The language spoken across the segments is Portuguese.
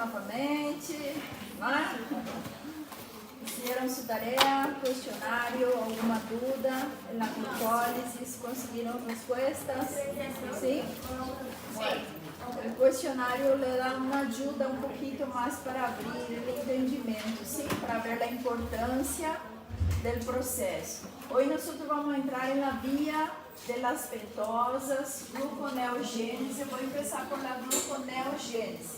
novamente. Hicieron su tarea, cuestionario, alguna duda en la glucólisis, consiguieron respuestas. ¿Sí? Bueno, el cuestionario le da una ayuda un poquito más para abrir el entendimiento, ¿sí? Para ver la importancia del proceso. Hoy nosotros vamos a entrar en la vía de las pentosas, gluconeogênese. Eu vou começar por la gluconeogênese,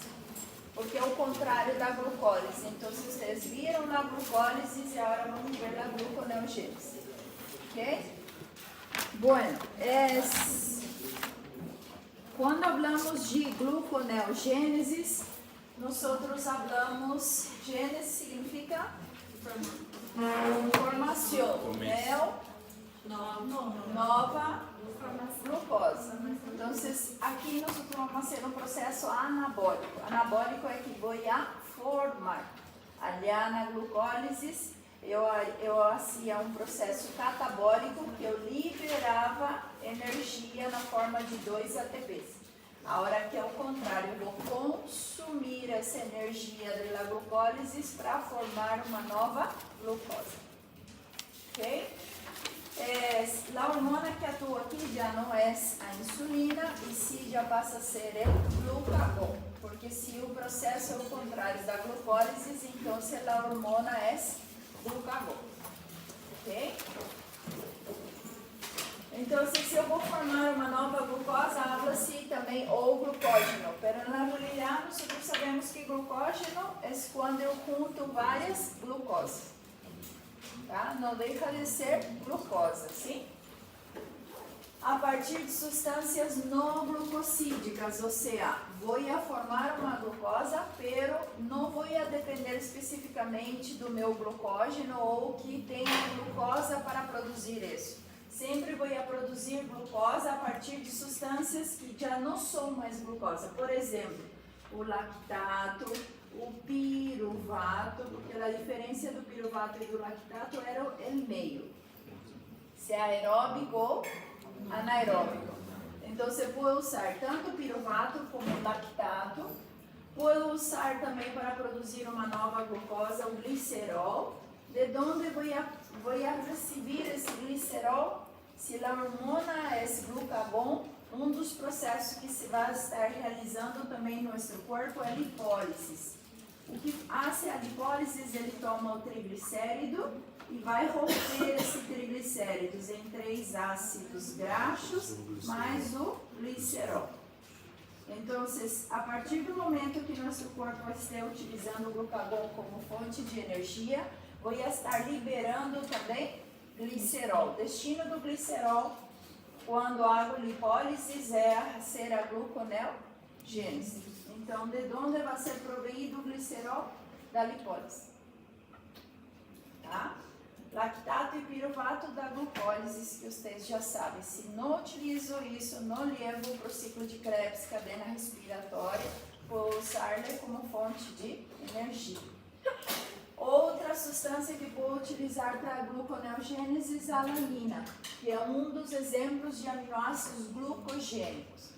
porque é o contrário da glucólise. Então, se vocês viram a glucólise, e agora vamos ver a gluconeogênese. Ok? Bueno, quando hablamos de gluconeogênese, nosotros hablamos, gênese significa formação, nova glucosa. Então, aqui nós vamos fazer um processo anabólico. Anabólico é que vou a formar. Aliás, na glucólise, eu fazia um processo catabólico que eu liberava energia na forma de 2 ATPs. Agora que é o contrário, eu vou consumir essa energia da glucólise para formar uma nova glucosa. Ok? A hormona que atua aqui já não é a insulina e se já passa a ser o glucagon, porque se o processo é o contrário da glucólise, então a hormona é glucagon. Ok? Então, se eu vou formar uma nova glucosa, habla-se também ou glucógeno. Pero na realidade, nós sabemos que glucógeno é quando eu junto várias glucosas. Tá? Não deixa de ser glucosa, sim? A partir de substâncias não glucosídicas, ou seja, vou formar uma glucosa, pero não vou depender especificamente do meu glucógeno ou que tenha glucosa para produzir isso. Sempre vou produzir glucosa a partir de substâncias que já não são mais glucosa. Por exemplo, o lactato, o piruvato, porque a diferença do piruvato e do lactato era o meio, se é aeróbico ou anaeróbico. Então, você pode usar tanto o piruvato como o lactato, pode usar também para produzir uma nova glucosa, o glicerol. De onde vou receber esse glicerol? Se a hormona é glucagon, um dos processos que se vai estar realizando também no nosso corpo é a lipólise. O que faz a lipólise, ele toma o triglicérido e vai romper esse triglicéridos em 3 ácidos graxos mais o glicerol. Então, a partir do momento que nosso corpo esteja utilizando o glucagon como fonte de energia, vou estar liberando também glicerol. O destino do glicerol, quando hago lipólise, é ser a gluconeogênese. Então, de onde vai ser proveído o glicerol? Da lipólise. Tá? Lactato e piruvato da glucólise, que vocês já sabem. Se não utilizo isso, não levo para o ciclo de Krebs, cadena respiratória, vou usar-lhe como fonte de energia. Outra substância que vou utilizar para a gluconeogênese é a alanina, que é um dos exemplos de aminoácidos glucogênicos.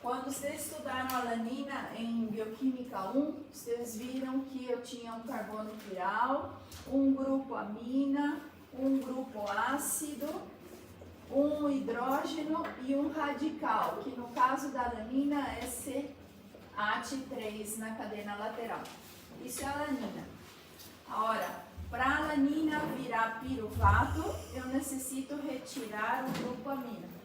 Quando vocês estudaram a alanina em Bioquímica 1, vocês viram que eu tinha um carbono quiral, um grupo amina, um grupo ácido, um hidrógeno e um radical, que no caso da alanina é CH3 na cadena lateral. Isso é a alanina. Agora, para a alanina virar piruvato, eu necessito retirar o grupo amina.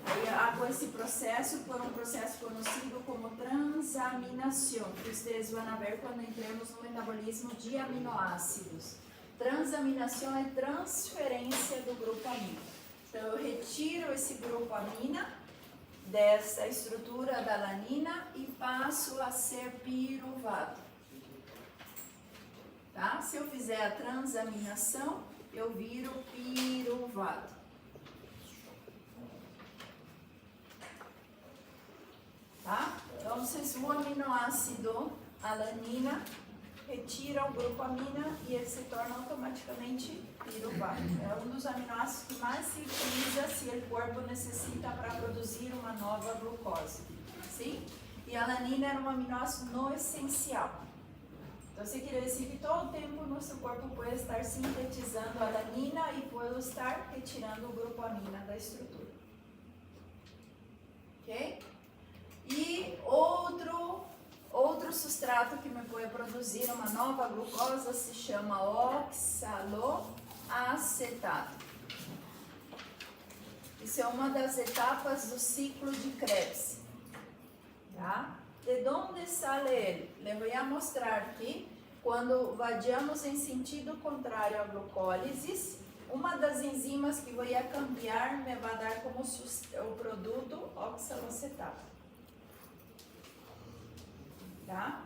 Aí hago esse processo por um processo conhecido como transaminação, que vocês vão ver quando entremos no metabolismo de aminoácidos. Transaminação é transferência do grupo amina. Então, eu retiro esse grupo amina dessa estrutura da alanina e passo a ser piruvato. Tá? Se eu fizer a transaminação, eu viro piruvato. Tá? Então, o aminoácido alanina retira o grupo amina e ele se torna automaticamente piruvato. É um dos aminoácidos que mais se utiliza se o corpo necessita para produzir uma nova glucose. Sim? e a alanina era um aminoácido não essencial. Então, isso quer dizer que todo o tempo o nosso corpo pode estar sintetizando a alanina e pode estar retirando o grupo amina da estrutura. Ok? E outro substrato que me pode produzir uma nova glucosa se chama oxaloacetato. Isso é uma das etapas do ciclo de Krebs. Tá? De onde sale ele? Eu vou mostrar aqui, quando vadiamos em sentido contrário à glucólise, uma das enzimas que vou cambiar me vai dar como o produto oxaloacetato. Tá?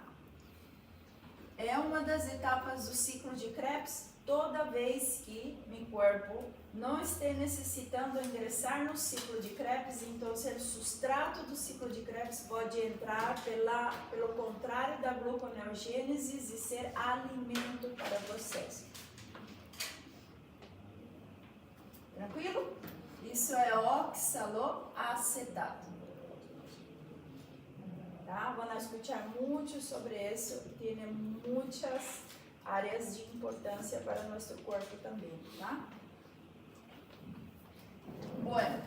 É uma das etapas do ciclo de Krebs. Toda vez que meu corpo não esteja necessitando ingressar no ciclo de Krebs, então o substrato do ciclo de Krebs pode entrar pelo contrário da gluconeogênese e ser alimento para o processo. Tranquilo? Isso é oxaloacetato. Tá? Vamos escutar muito sobre isso, tem muitas áreas de importância para o nosso corpo também, tá? Bueno,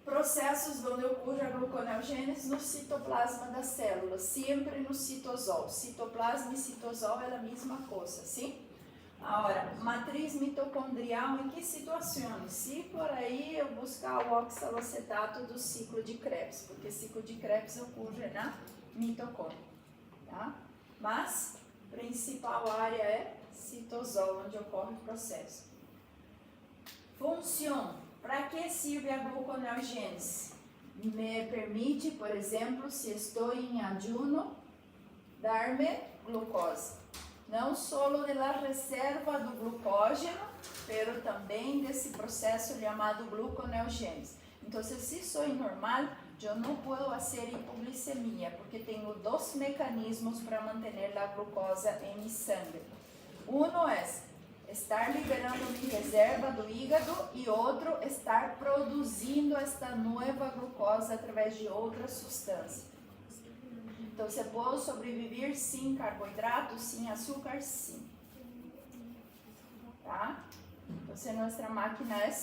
processos onde ocorre a gluconeogênese no citoplasma da célula, sempre no citosol. Citoplasma e citosol é a mesma coisa, sim? Agora, matriz mitocondrial, em que situações? Se por aí eu buscar o oxaloacetato do ciclo de Krebs, porque o ciclo de Krebs ocorre na mitocôndria, tá? Mas principal área é citosol, onde ocorre o processo. Função. Para que serve a gluconeogênese? Me permite, por exemplo, se estou em ayuno, dar-me glucose. Não só da reserva do glucógeno, mas também desse processo chamado gluconeogênese. Então, se sou normal, eu não posso fazer hipoglicemia, porque tenho dois mecanismos para manter a glucosa em meu sangue. Um é estar liberando minha reserva do hígado e outro estar produzindo esta nova glucosa através de outra substância. Então, você pode sobreviver sem carboidrato, sem açúcar, sim. Tá? Então, nossa máquina é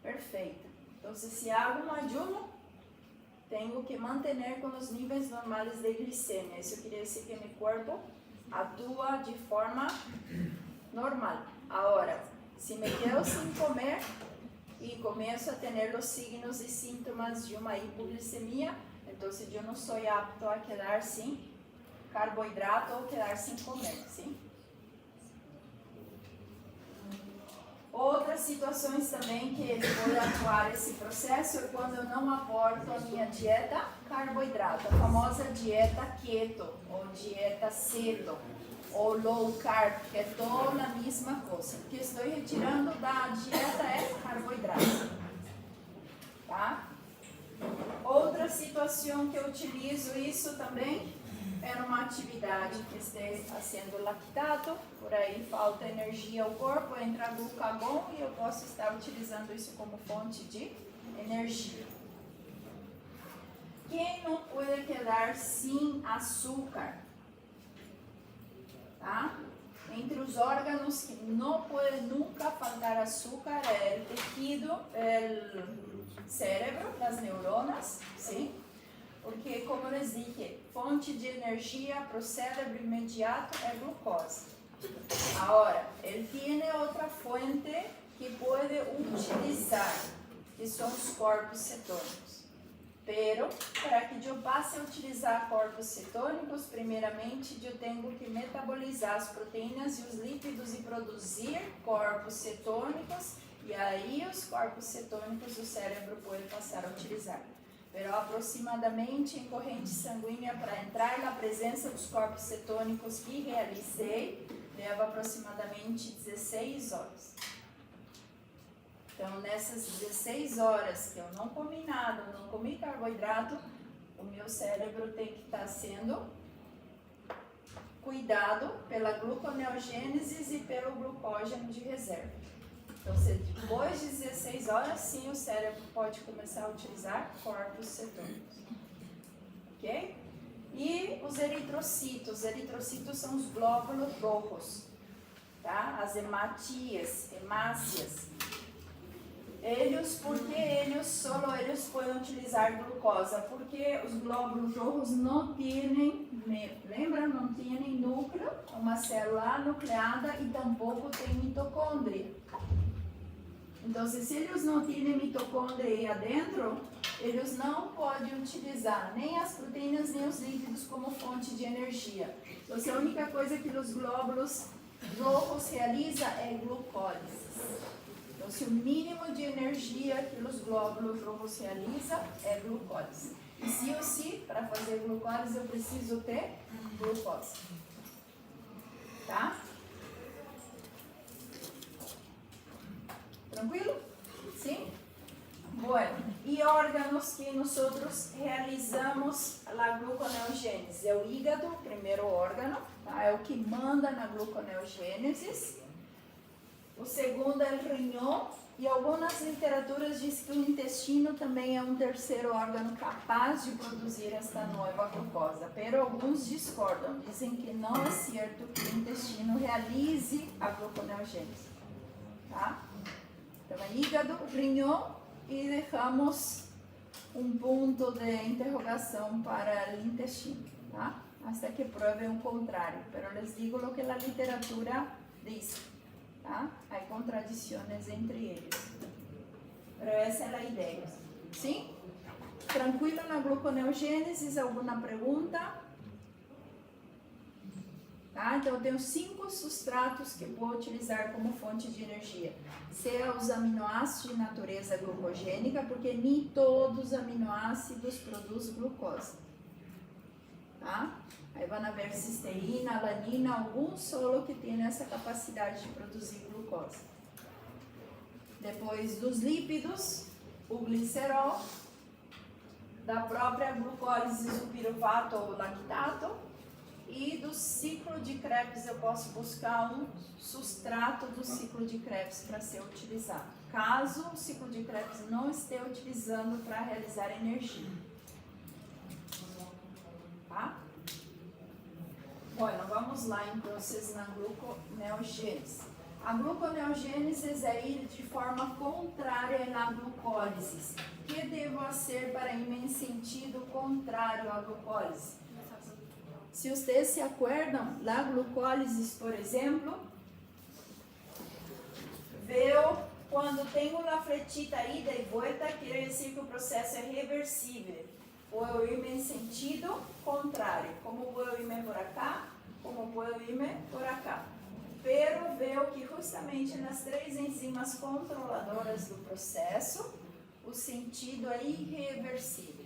perfeita. Então, se hago um ayuno, tenho que manter com os níveis normais de glicemia. Isso quer dizer que meu corpo atua de forma normal. Agora, se me quedo sem comer e começo a ter os signos e sintomas de uma hipoglicemia, então eu não sou apto a quedar sem carboidrato ou quedar sem comer, sim? Outras situações também que ele pode atuar esse processo é quando eu não aporto a minha dieta carboidrato, a famosa dieta keto, ou dieta ceto, ou low carb, que é toda a mesma coisa. O que estou retirando da dieta é carboidrato. Tá? Outra situação que eu utilizo isso também é numa atividade que esteja sendo lactato, por aí falta energia ao corpo, entra glucagon e eu posso estar utilizando isso como fonte de energia. Quem não pode quedar sem açúcar? Tá? Entre os órgãos que não pode nunca faltar açúcar é o tecido, o cérebro, das neuronas, sim? Porque, como les dije, fonte de energia para o cérebro imediato é glucose. Agora, ele tem outra fonte que pode utilizar, que são os corpos cetônicos. Pero, para que eu passe a utilizar corpos cetônicos, primeiramente eu tenho que metabolizar as proteínas e os lípidos e produzir corpos cetônicos, e aí os corpos cetônicos o cérebro pode passar a utilizar. Pero aproximadamente em corrente sanguínea, para entrar na presença dos corpos cetônicos que realizei, leva aproximadamente 16 horas. Então, nessas 16 horas que eu não comi nada, não comi carboidrato, o meu cérebro tem que estar sendo cuidado pela gluconeogênese e pelo glucógeno de reserva. Então, depois de 16 horas, sim, o cérebro pode começar a utilizar corpos cetônicos. Ok? E os eritrocitos são os glóbulos rojos, tá? As hemácias. Solo eles podem utilizar glucosa, porque os glóbulos rojos não têm, lembra, não têm núcleo, uma célula nucleada e tampouco tem mitocôndria. Então, se eles não têm mitocôndria aí adentro, eles não podem utilizar nem as proteínas nem os lípidos como fonte de energia. Então, a única coisa que os glóbulos rojos realizam é glucólise. Então, se o mínimo de energia que os glóbulos rojos realizam é glucólise. E sim ou sim, para fazer glucólise, eu preciso ter glucose. Tá? Tranquilo? Sim? Bueno, e órgãos que nós realizamos a gluconeogênese? É o hígado, o primeiro órgão, tá? É o que manda na gluconeogênese. O segundo é o rinhão, e algumas literaturas dizem que o intestino também é um terceiro órgão capaz de produzir esta nova glucosa, mas alguns discordam, dizem que não é certo que o intestino realize a gluconeogênese. Tá? Então, é hígado, rinhão, e deixamos um ponto de interrogação para o intestino, tá? Hasta que provem o contrário, mas les digo o que a literatura diz, tá? Há contradições entre eles, mas essa é a ideia, sim? Tranquilo na gluconeogênese? Alguma pergunta? Tá? Então, eu tenho 5 substratos que eu vou utilizar como fonte de energia. São os aminoácidos de natureza glucogênica, porque nem todos os aminoácidos produzem glucose. Tá? Aí vão haver cisteína, alanina, alguns solo que tem essa capacidade de produzir glucose. Depois dos lípidos, o glicerol, da própria glucólise do piruvato ou lactato. E do ciclo de Krebs eu posso buscar um substrato do ciclo de Krebs para ser utilizado, caso o ciclo de Krebs não esteja utilizando para realizar energia. Tá? Bueno, vamos lá então na gluconeogênese. A gluconeogênese é ir de forma contrária à glucólise. O que devo fazer para ir em sentido contrário à glucólise? Se vocês se acordam, a glucólise, por exemplo, veio quando tem uma fletita ida e volta, quer dizer que o processo é reversível. Vou ir em sentido contrário. Como vou ir por cá, como vou ir por cá. Pero veio que justamente nas 3 enzimas controladoras do processo, o sentido é irreversível.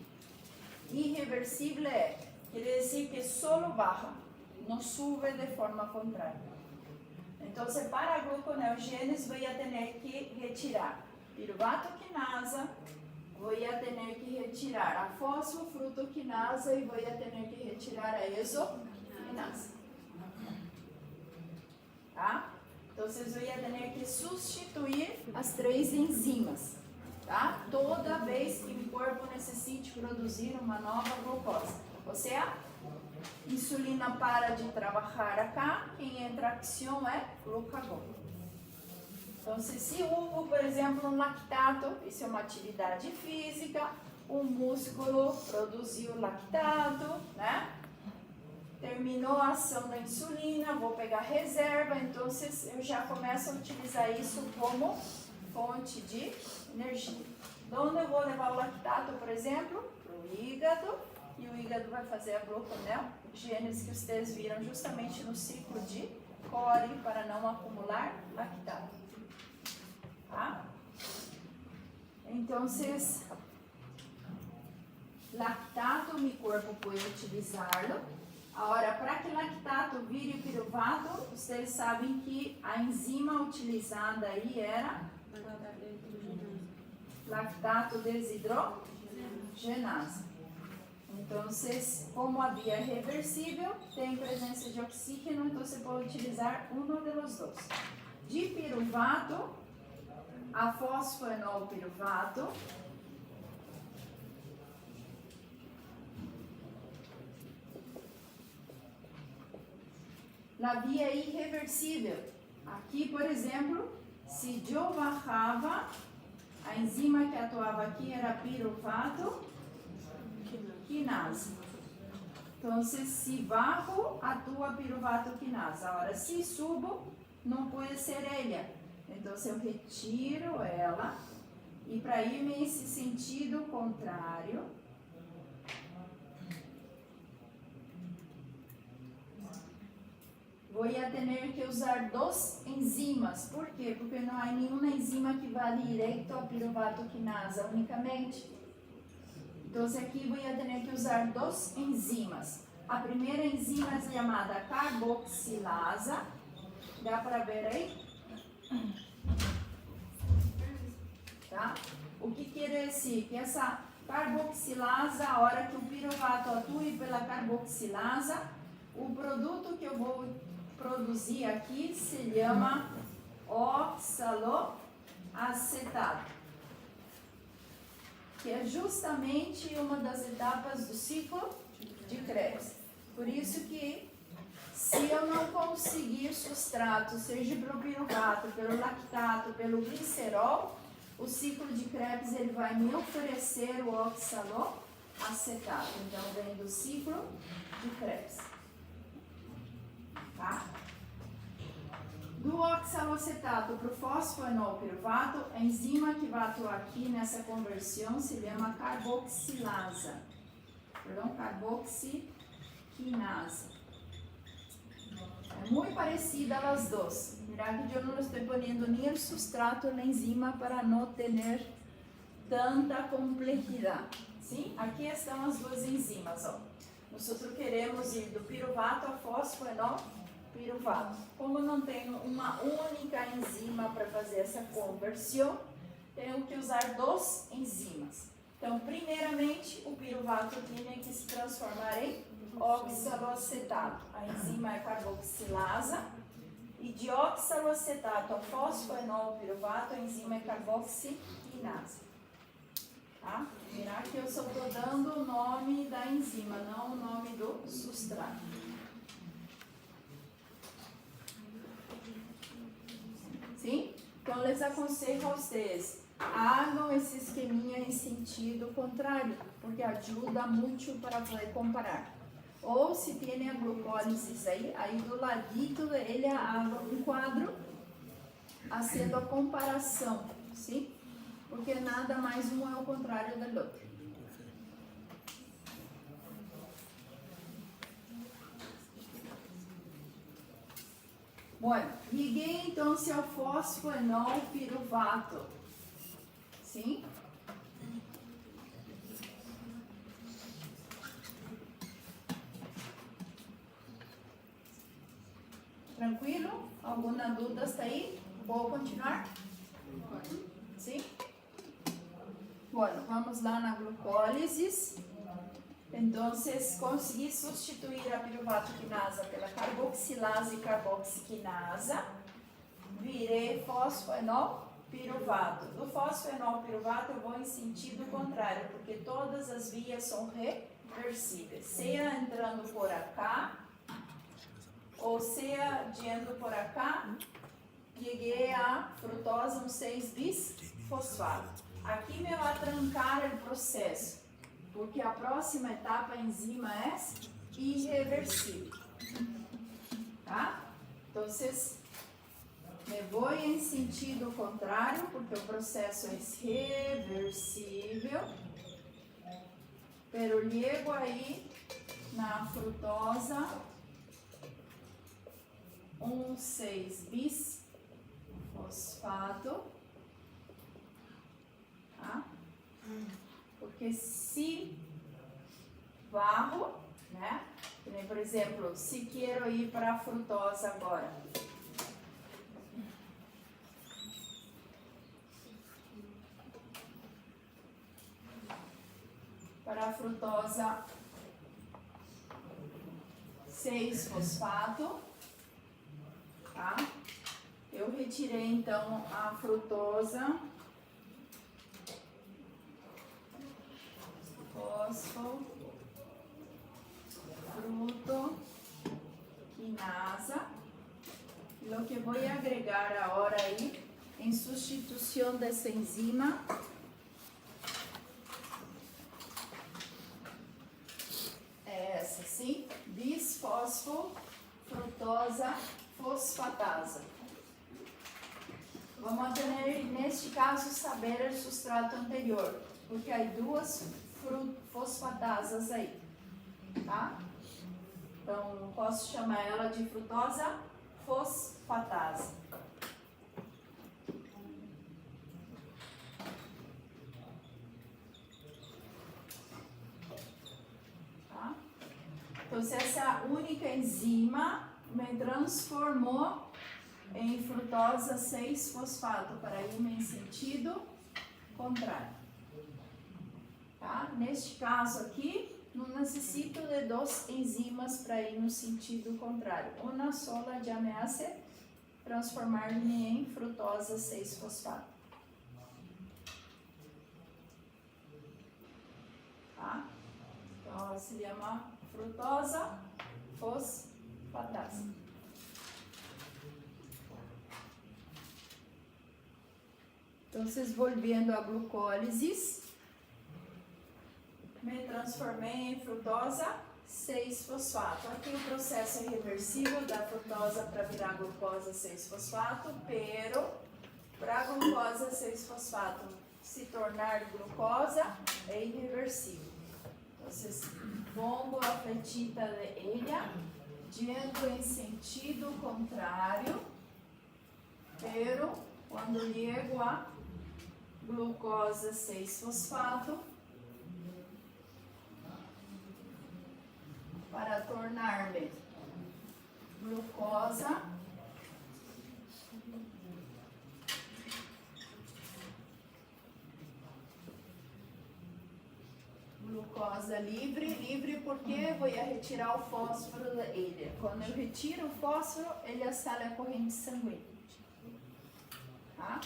Irreversível quer dizer que só baja, não sube de forma contrária. Então, para a gluconeogênese, vou ter que retirar piruvato quinasa, vou ter que retirar a fosfofrutoquinasa e vou ter que retirar a exoquinasa. Tá? Então, vocês vão ter que substituir as 3 enzimas, tá? Toda vez que o corpo necessite produzir uma nova glucose. Ou seja, a insulina para de trabalhar aqui, quem entra em ação é glucagon. Então, se houve, por exemplo, um lactato, isso é uma atividade física, o músculo produziu lactato, né? Terminou a ação da insulina, vou pegar reserva, então eu já começo a utilizar isso como fonte de energia. Onde eu vou levar o lactato, por exemplo? Para o hígado. E o hígado vai fazer a gluconeogênese que vocês viram justamente no ciclo de Cori para não acumular lactato. Tá? Então, lactato, meu corpo pode utilizá-lo. Agora, para que lactato vire piruvato, vocês sabem que a enzima utilizada aí era lactato desidrogenase. Então, como a via é reversível, tem presença de oxígeno, então você pode utilizar um dos dois. De piruvato, a fosfoenol piruvato, a via é irreversível. Aqui, por exemplo, se eu barrava, a enzima que atuava aqui era piruvato quinase. Então, se bajo, atua piruvato quinase. Agora, se subo, não pode ser ela. Então, eu retiro ela e para ir nesse sentido contrário, vou ter que usar duas enzimas. Por quê? Porque não há nenhuma enzima que vá direto ao piruvato quinase unicamente. Então, aqui vou ter que usar duas enzimas. A primeira enzima é chamada carboxilasa. Dá para ver aí? Tá? O que quer dizer? Que essa carboxilasa, a hora que o piruvato atue pela carboxilasa, o produto que eu vou produzir aqui se chama oxaloacetato, que é justamente uma das etapas do ciclo de Krebs. Por isso que, se eu não conseguir substrato, seja pelo piruvato, pelo lactato, pelo glicerol, o ciclo de Krebs ele vai me oferecer o oxaloacetato. Então, vem do ciclo de Krebs. Tá? Do oxaloacetato para o fosfoenol piruvato, a enzima que vai atuar aqui nessa conversão se chama carboxilasa. Carboxiquinase. É muito parecida as duas. Mirá que eu não estou ponendo nem o substrato na enzima para não ter tanta complexidade. Sim? Aqui estão as duas enzimas. Ó. Nós queremos ir do piruvato ao fosfoenol piruvato. Como não tenho uma única enzima para fazer essa conversão, tenho que usar duas enzimas. Então, primeiramente, o piruvato tem que se transformar em oxaloacetato. A enzima é carboxilasa. E de oxaloacetato ao fosfoenol piruvato, a enzima é carboxiquinase. Tá? Verá que eu só estou dando o nome da enzima, não o nome do substrato. Sim? Então, eu les aconselho a vocês, hagam esse esqueminha em sentido contrário, porque ajuda muito para poder comparar. Ou se tem a glucólise aí do ladito ele haga um quadro fazendo a comparação, sim? Porque nada mais um é o contrário do outro. Bueno, liguei então ao fosfoenol piruvato, sim? Tranquilo? Alguma dúvida está aí? Vou continuar? Sim? Bueno, vamos lá na glucólise. Então, consegui substituir a piruvato quinasa pela carboxilase e carboxiquinasa, virei fosfoenol piruvato. Do fosfoenol piruvato eu vou em sentido contrário, porque todas as vias são reversíveis. Seja entrando por cá, ou seja, indo por cá, cheguei a frutose 1,6-bisfosfato. Aqui me vai trancar o processo, porque a próxima etapa a enzima é irreversível. Tá? Então, me vou em sentido contrário, porque o processo é reversível, pero llego aí na frutosa 1,6-bisfosfato, tá? Porque se varro, né? Por exemplo, se quero ir para a frutosa agora, para a frutosa 6-fosfato, tá? Eu retirei então a frutosa, fosfo, fruto, quinasa. Lo que voy a agregar ahora ahí, en sustitución de esa enzima, é essa, sim? Bisfosfofrutosa fosfatasa. Vamos ter, neste caso, saber o substrato anterior, porque há duas fosfatasas aí, tá? Então, posso chamar ela de frutosa fosfatase. Tá? Então, essa única enzima me transformou em frutosa 6-fosfato para ir em sentido contrário. Tá? Neste caso aqui, não necessito de duas enzimas para ir no sentido contrário. Uma sola já me hace transformar-me em frutosa 6-fosfato. Tá? Então, ela se chama frutosa fosfatase. Então, volviendo a glucólise, me transformei em frutosa 6-fosfato. Aqui o processo é reversível da frutosa para virar glucosa 6-fosfato, pero para a glucosa 6-fosfato se tornar glucosa é irreversível. Então, pongo a fletita de ella, yendo em sentido contrário, pero quando chego a glucosa 6-fosfato, para tornar-me glucosa livre porque vou retirar o fósforo dele. Quando eu retiro o fósforo, ele sai a corrente sanguínea. Tá?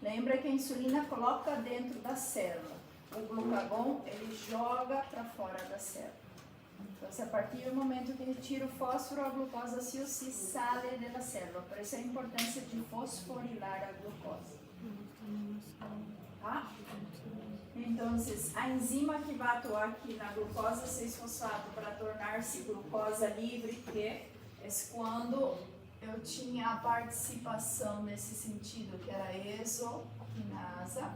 Lembra que a insulina coloca dentro da célula. O glucagon, ele joga para fora da célula. Então, a partir do momento que retira o fósforo, a glucosa se sai da célula. Por isso a importância de fosforilar a glucosa. Tá? Então, a enzima que vai atuar aqui na glucosa 6-fosfato para tornar-se glucosa livre, que é quando eu tinha a participação nesse sentido, que era exoquinasa,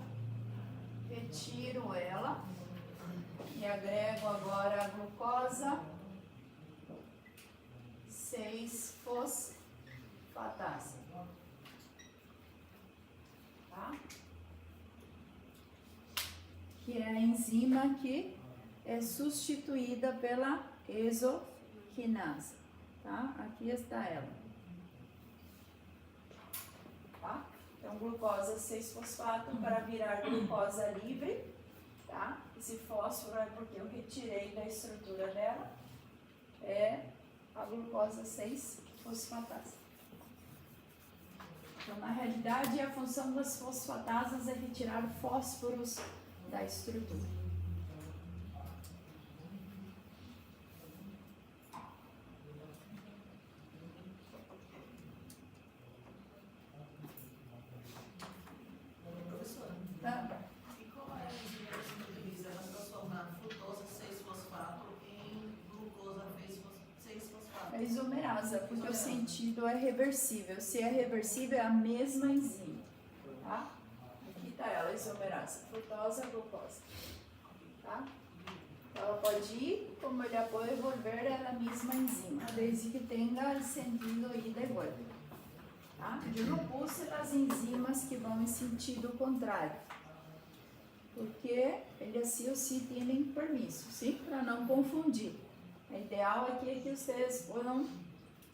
retiro ela e agrego agora a glucosa 6-fosfatase. Tá? Que é a enzima que é substituída pela exoquinase. Tá? Aqui está ela. Tá? Então, glucosa 6-fosfato para virar glucosa livre. Tá? Esse fósforo é porque eu retirei da estrutura dela. É a glucosa 6-fosfatase. Então, na realidade, a função das fosfatasas é retirar fósforos da estrutura. Professora, e qual é a enzima que se utiliza para transformar frutosa 6-fosfato em glucosa 6-fosfato? É isomerasa, porque o sentido é reversível. Se é reversível, é a mesma enzima. Tá? Aqui está ela, isomerasa. Frutosa, glucosa. Tá? Ela pode ir, como ele pode volver, ela a mesma enzima, desde que tenha o sentido ida e vuelta. Tá? Eu não puse as enzimas que vão em sentido contrário, porque eles sim ou sim têm permisso, sim? Para não confundir. O ideal aqui é que vocês possam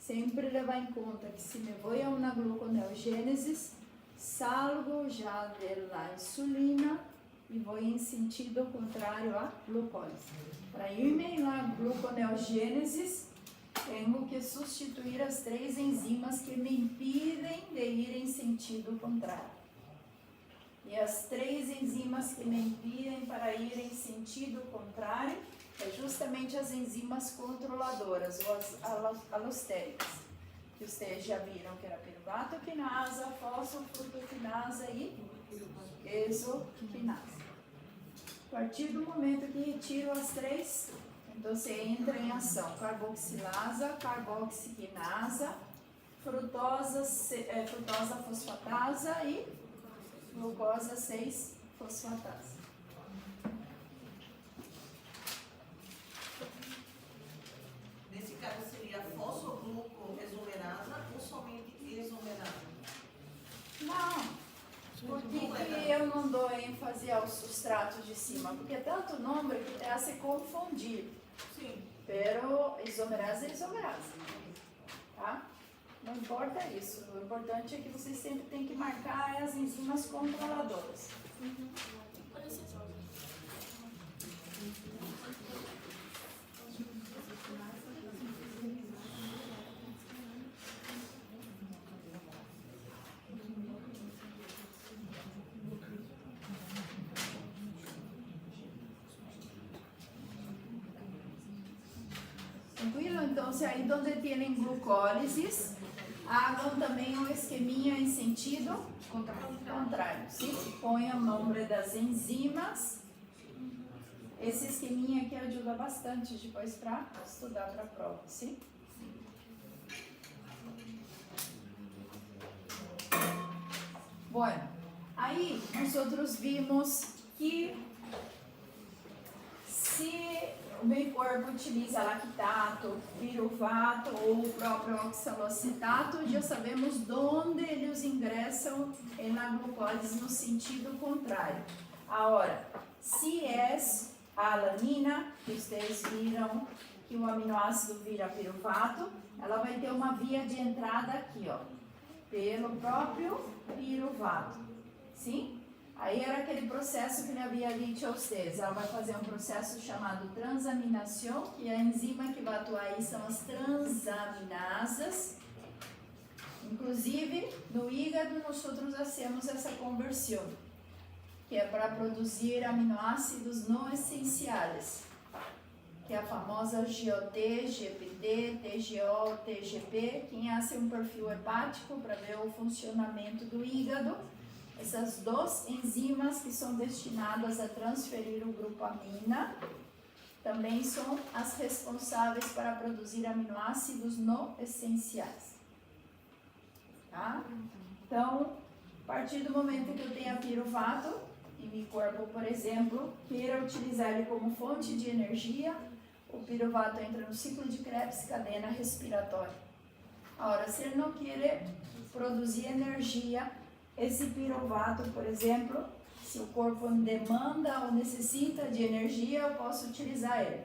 sempre levar em conta que se me vou a uma gluconeogênese, salgo já da insulina e vou em sentido contrário à glucólise. Para irme na gluconeogênese, tenho que substituir as 3 enzimas que me impedem de ir em sentido contrário. E as 3 enzimas que me impedem para ir em sentido contrário é justamente as enzimas controladoras, ou as alostéricas. que vocês já viram que era piruvato, quinasa, fosfofrutoquinasa e exoquinasa. A partir do momento que retiro as três, então você entra em ação carboxilasa, carboxiquinasa, frutosa fosfatasa e glucosa 6-fosfatasa. Nesse caso seria fosfoglucoresomerasa ou somente isomerasa? Não. Por que eu não dou ênfase aos substratos de cima? Porque é tanto nome que te hace confundir. Sim. Pero isomerase é isomerase. Tá? Não importa isso. O importante é que vocês sempre têm que marcar as enzimas controladoras. Tranquilo? Então, se aí onde tem glucólises, hagam também um esqueminha em sentido contrário. Sim? Põe o nome das enzimas. Esse esqueminha aqui ajuda bastante depois para estudar para a prova, sim? Bueno, aí nós outros vimos que se o meu corpo utiliza lactato, piruvato ou o próprio oxalocetato, já sabemos de onde eles ingressam na glucólise no sentido contrário. Agora, se é a alanina, que vocês viram que o aminoácido vira piruvato, ela vai ter uma via de entrada aqui, ó, pelo próprio piruvato, sim? Aí era aquele processo que ele havia dito a vocês. Ela vai fazer um processo chamado transaminação, que a enzima que vai atuar aí são as transaminasas. Inclusive, no hígado, nós hacemos essa conversão, que é para produzir aminoácidos não essenciais, que é a famosa GOT, GPD, TGO, TGP. Quem hace um perfil hepático para ver o funcionamento do hígado, essas duas enzimas que são destinadas a transferir o grupo amina também são as responsáveis para produzir aminoácidos não essenciais. Tá? Então, a partir do momento que eu tenho a piruvato e meu corpo, por exemplo, queira utilizar ele como fonte de energia, o piruvato entra no ciclo de Krebs, cadeia respiratória. Agora, se ele não querer produzir energia, esse piruvato, por exemplo, se o corpo demanda ou necessita de energia, eu posso utilizar ele.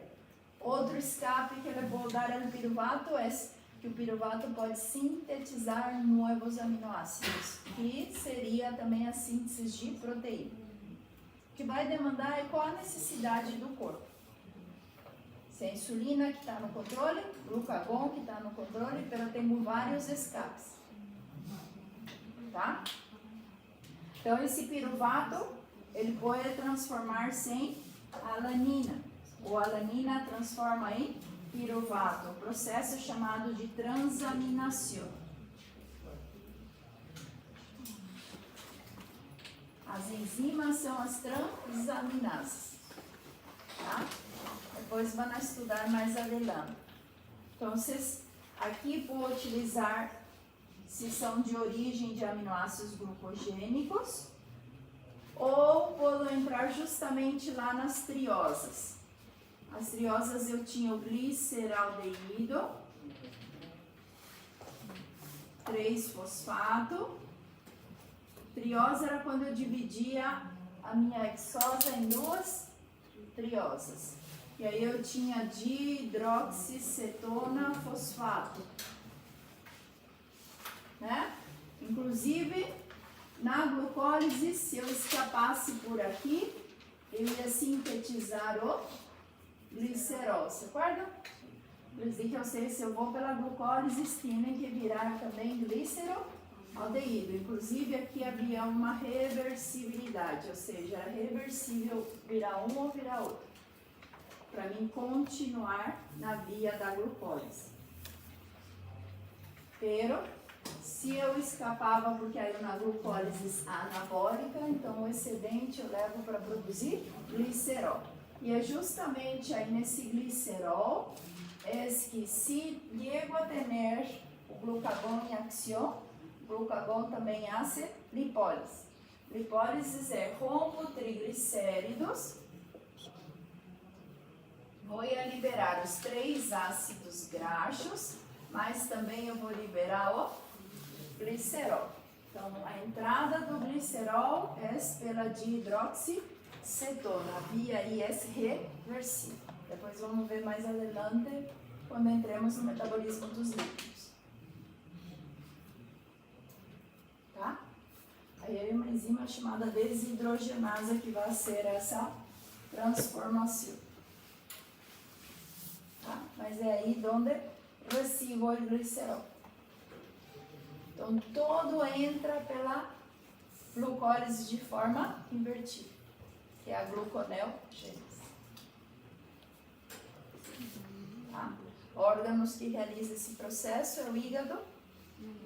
Outro escape que eu vou dar ao piruvato é que o piruvato pode sintetizar novos aminoácidos, que seria também a síntese de proteína. O que vai demandar é qual a necessidade do corpo. Se é a insulina que está no controle, glucagon que está no controle, mas temos vários escapes. Tá? Então, esse piruvato, ele pode transformar-se em alanina. Ou alanina transforma em piruvato. Um processo chamado de transaminação. As enzimas são as transaminasas. Tá? Depois vão estudar mais adelante. Então, aqui vou utilizar se são de origem de aminoácidos glucogênicos, ou vou entrar justamente lá nas triosas. As triosas eu tinha o gliceraldeído, 3-fosfato. Triosa era quando eu dividia a minha hexosa em duas triosas. E aí eu tinha dihidroxicetona fosfato. Né? Inclusive, na glucólise, se eu escapasse por aqui, eu ia sintetizar o glicerol. Você acorda? Eu disse que eu sei, se eu vou pela glucólise, tem que virar também gliceraldeído. Inclusive, aqui havia uma reversibilidade, ou seja, era reversível virar um ou virar outro, para mim continuar na via da glucólise. Pero, se eu escapava porque era uma glucólise anabólica, então o excedente eu levo para produzir glicerol. E é justamente aí nesse glicerol é que se llego a ter o glucagón em acção, o glucagón também hace lipólise. Lipólise é rompo triglicéridos, vou a liberar os 3 ácidos graxos, mas também eu vou liberar o glicerol. Então, a entrada do glicerol é pela dihidroxicetona, via IS reversível. Depois vamos ver mais adelante, quando entremos no metabolismo dos líquidos. Tá? Aí é uma enzima chamada desidrogenasa que vai ser essa transformação. Tá? Mas é aí onde recibo o glicerol. Então, todo entra pela glucólise de forma invertida, que é a gluconeogênese. Tá? Órgãos que realizam esse processo é o hígado,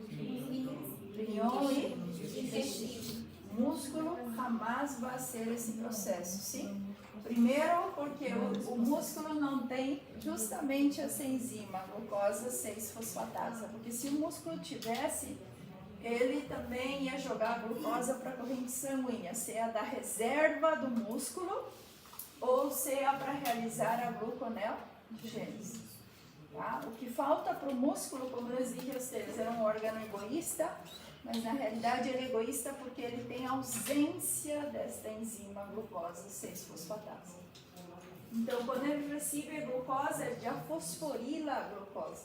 rinhão e intestino. Músculo jamais vai ser esse processo, sim? Primeiro, porque o músculo não tem justamente essa enzima, glucosa 6-fosfatasa. Porque se o músculo tivesse, ele também ia jogar a glucosa para a corrente sanguínea, seja da reserva do músculo ou seja para realizar a gluconeogênese. Tá? O que falta para o músculo, como eu disse a vocês, é um órgão egoísta, mas na realidade ele é egoísta porque ele tem ausência desta enzima glucosa 6-fosfatasa. Então, quando ele recebe a glucosa, ele já fosforila a glucosa.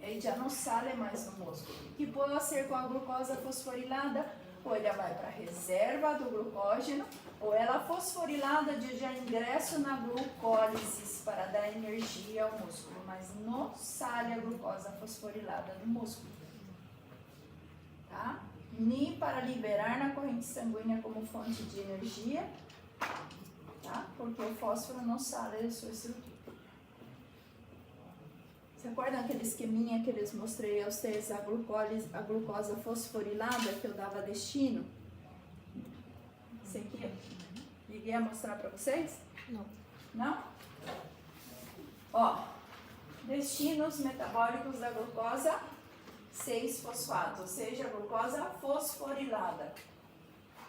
Ele já não sale mais no músculo. O que pode ser com a glucosa fosforilada? Ou ela vai para a reserva do glucógeno, ou ela fosforilada de já ingresso na glucólise para dar energia ao músculo, mas não sale a glucosa fosforilada do músculo. Tá? Nem para liberar na corrente sanguínea como fonte de energia, tá? Porque o fósforo não sai da sua estrutura. Você acorda aquele esqueminha que eles mostrei a vocês, a glucosa fosforilada que eu dava destino? Esse aqui, liguei a mostrar para vocês? Não. Não? Ó, destinos metabólicos da glucosa 6-fosfato, ou seja, a glucosa fosforilada.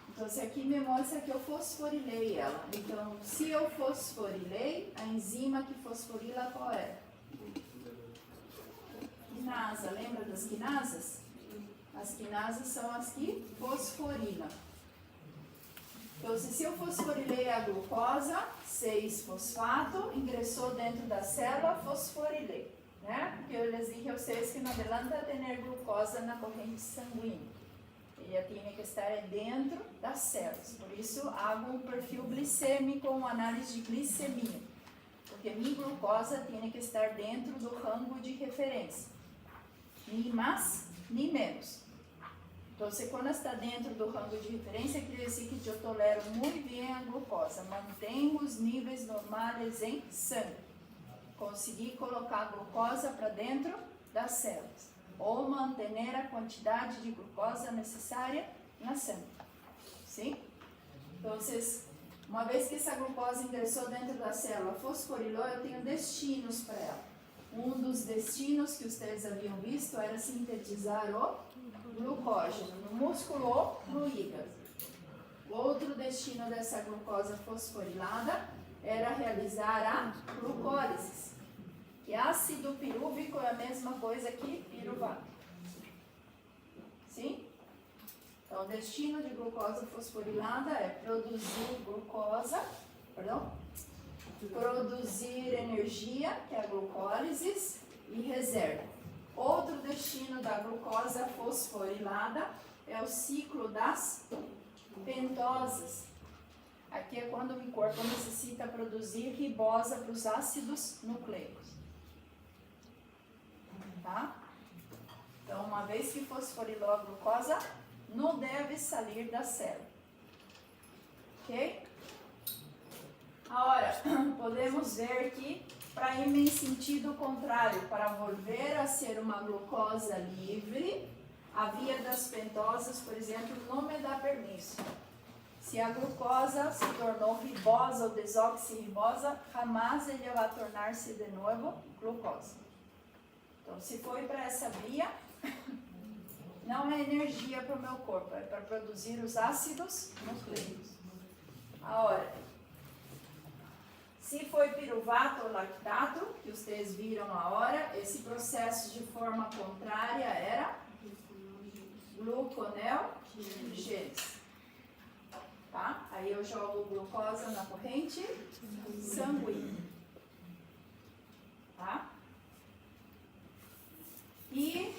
Então, esse aqui me mostra que eu fosforilei ela. Então, se eu fosforilei, a enzima que fosforila qual é? Quinasa, lembra das quinasas? As quinasas são as que fosforilam. Então, se eu fosforilei a glucosa 6-fosfato, ingressou dentro da célula, fosforilei. Né? Porque eu les dije a vocês que não adianta ter glucosa na corrente sanguínea. Ela tem que estar dentro das células. Por isso, hago um perfil glicêmico, uma análise de glicemia. Porque minha glucosa tem que estar dentro do rango de referência. Nem mais, nem menos. Então, se quando está dentro do rango de referência, quer dizer que eu tolero muito bem a glucosa. Mantenho os níveis normais em sangue. Consegui colocar a glucosa para dentro das células. Ou manter a quantidade de glucosa necessária na sangue. Sim? Então, uma vez que essa glucosa ingressou dentro da célula, fosforilou, eu tenho destinos para ela. Um dos destinos que vocês haviam visto era sintetizar o glucógeno no músculo ou no hígado. Outro destino dessa glucosa fosforilada era realizar a glucólise. Que ácido pirúvico é a mesma coisa que piruvato. Sim? Então, o destino de glucosa fosforilada é produzir produzir energia, que é a glucólise, e reserva. Outro destino da glucosa fosforilada é o ciclo das pentosas. Aqui é quando o corpo necessita produzir ribosa para os ácidos nucleicos. Tá? Então, uma vez que fosforilou a glucosa, não deve sair da célula. Ok? Agora, podemos ver que para ir em sentido contrário, para volver a ser uma glucosa livre, a via das pentosas, por exemplo, não me dá permisso. Se a glucosa se tornou ribosa ou desoxirribosa, jamais ele vai tornar-se de novo glucosa. Então, se foi para essa via, não é energia para o meu corpo, é para produzir os ácidos nucleicos. Agora, se foi piruvato ou lactato, que vocês viram a hora, esse processo de forma contrária era gluconeogênese. Tá? Aí eu jogo glucosa na corrente sanguínea. Tá? E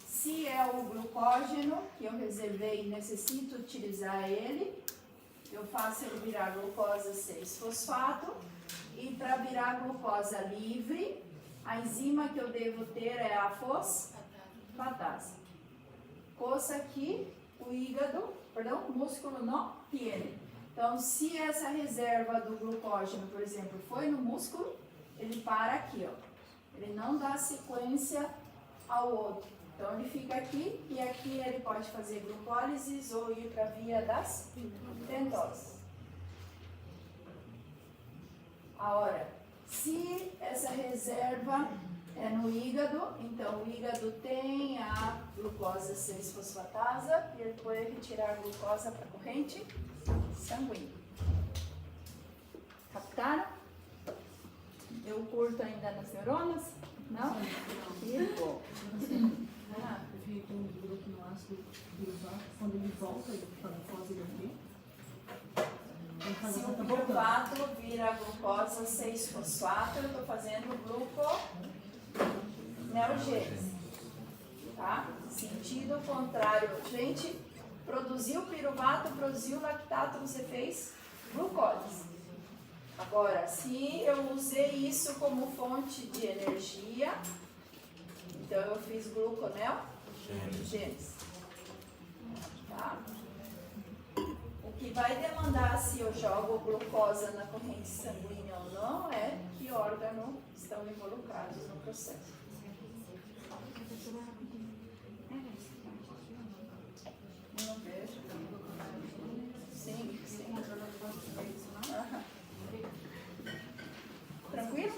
se é o glucógeno que eu reservei e necessito utilizar ele, eu faço ele virar glucosa 6-fosfato. E para virar glucosa livre, a enzima que eu devo ter é a fosfatase. Coisa que o músculo não tem. Então, se essa reserva do glucógeno, por exemplo, foi no músculo, ele para aqui, ó. Ele não dá sequência ao outro. Então, ele fica aqui e aqui ele pode fazer glucólise ou ir para a via das pentosas. Agora, se essa reserva é no hígado, então o hígado tem a glucosa 6-fosfatasa e ele pode retirar a glucosa para a corrente sanguínea. Captaram? Eu curto ainda nas neuronas? Não? Que bom. Eu fiquei com um grupo no ácido piruvato, quando ele volta, ele está na fase daqui. Se o piruvato vira glucosa 6-fosfato, eu estou fazendo gluconeogênese. Tá? Sentido contrário. Gente, produziu piruvato, produziu lactato, você fez glucólise. Agora, se eu usei isso como fonte de energia, então eu fiz gluconeogênese. Tá? O que vai demandar se eu jogo glucosa na corrente sanguínea ou não é que órgãos estão involucrados no processo. Não vejo. Sim, sim. Aham. Tranquilo?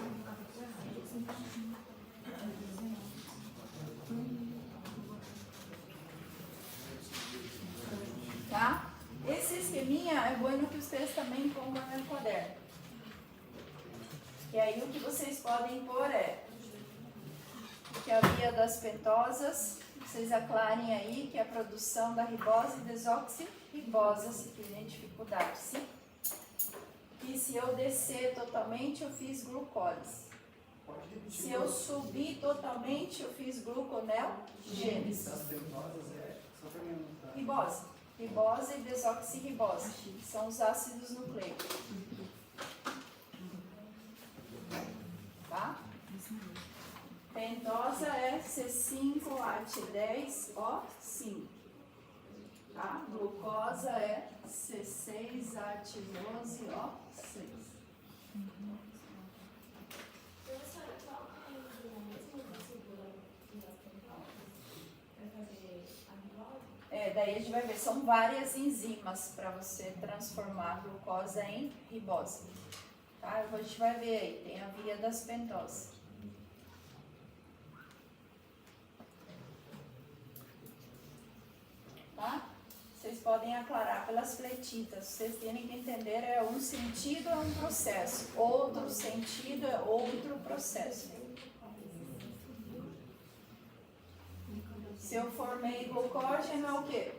Tá? Esse esqueminha é bom que vocês também ponham no caderno. E aí o que vocês podem pôr é que a via das pentosas, vocês aclarem aí que a produção da ribose e desoxirribosa, se tem dificuldade, sim? E se eu descer totalmente, eu fiz glucólise. Se eu subir totalmente, eu fiz gluconeogênese. Ribose. Ribose e desoxirribose. São os ácidos nucleicos. Tá? Pentosa é C5H10O5. Tá? Glucosa é C6H12O6. Daí a gente vai ver, são várias enzimas para você transformar a glucosa em ribose. Tá? A gente vai ver aí, tem a via das pentosas. Tá? Vocês podem aclarar pelas fletitas. Vocês têm que entender, é um sentido é um processo, outro sentido é outro processo. Se eu formei glucógeno é o quê?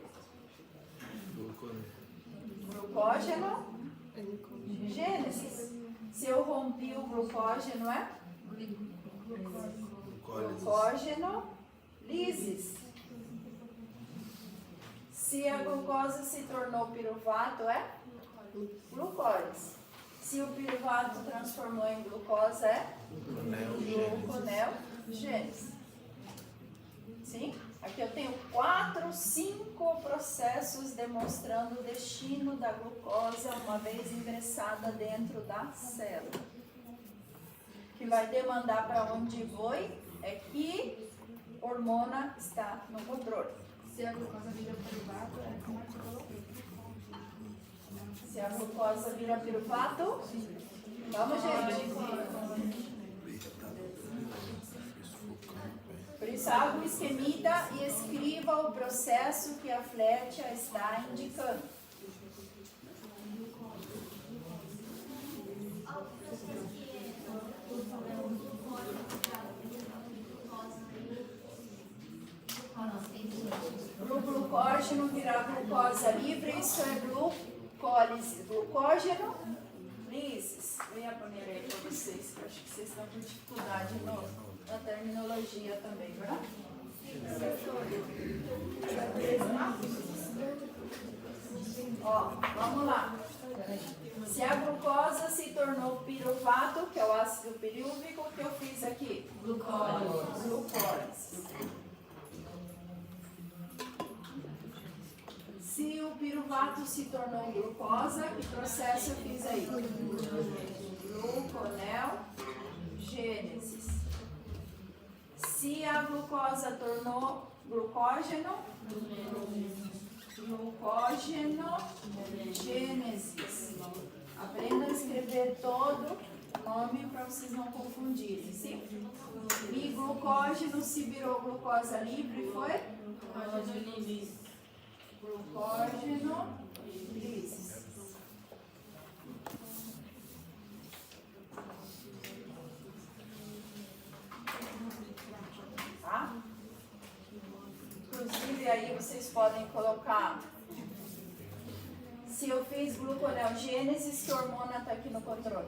Glucógeno gênese. Se eu rompi o glucógeno é? Glucógeno lisis. Se a glucosa se tornou piruvato é? Glucólise. Se o piruvato transformou em glucosa é? Gluconeogênese. Sim? Aqui eu tenho 5 processos demonstrando o destino da glucosa uma vez ingressada dentro da célula. Ok? que vai demandar para onde foi é que hormona está no controle. Se a glucosa vira piruvato, é como você falou? Se a glucosa vira piruvato, vamos, gente. Por isso, haga um esquemita e escreva o processo que a flecha está indicando. Para o glucógeno virar glucosa livre, isso é glucólise. Glucógeno, lises. Venha poner aí para vocês, que eu acho que vocês estão com dificuldade na terminologia também, verdade? Ó, vamos lá. Se a glucosa se tornou piruvato, que é o ácido pirúvico, o que eu fiz aqui? Glucólise. Se o piruvato se tornou glucosa, que processo eu fiz aí? Gluconeogênese. Se a glucosa tornou glucógeno, glucógenogênese. Aprenda a escrever todo o nome para vocês não confundirem, sim? E glucógeno se virou glucosa livre, foi? Glucógeno lises. Tá? Inclusive aí vocês podem colocar, se eu fiz gluconeogênese, que hormona está aqui no controle?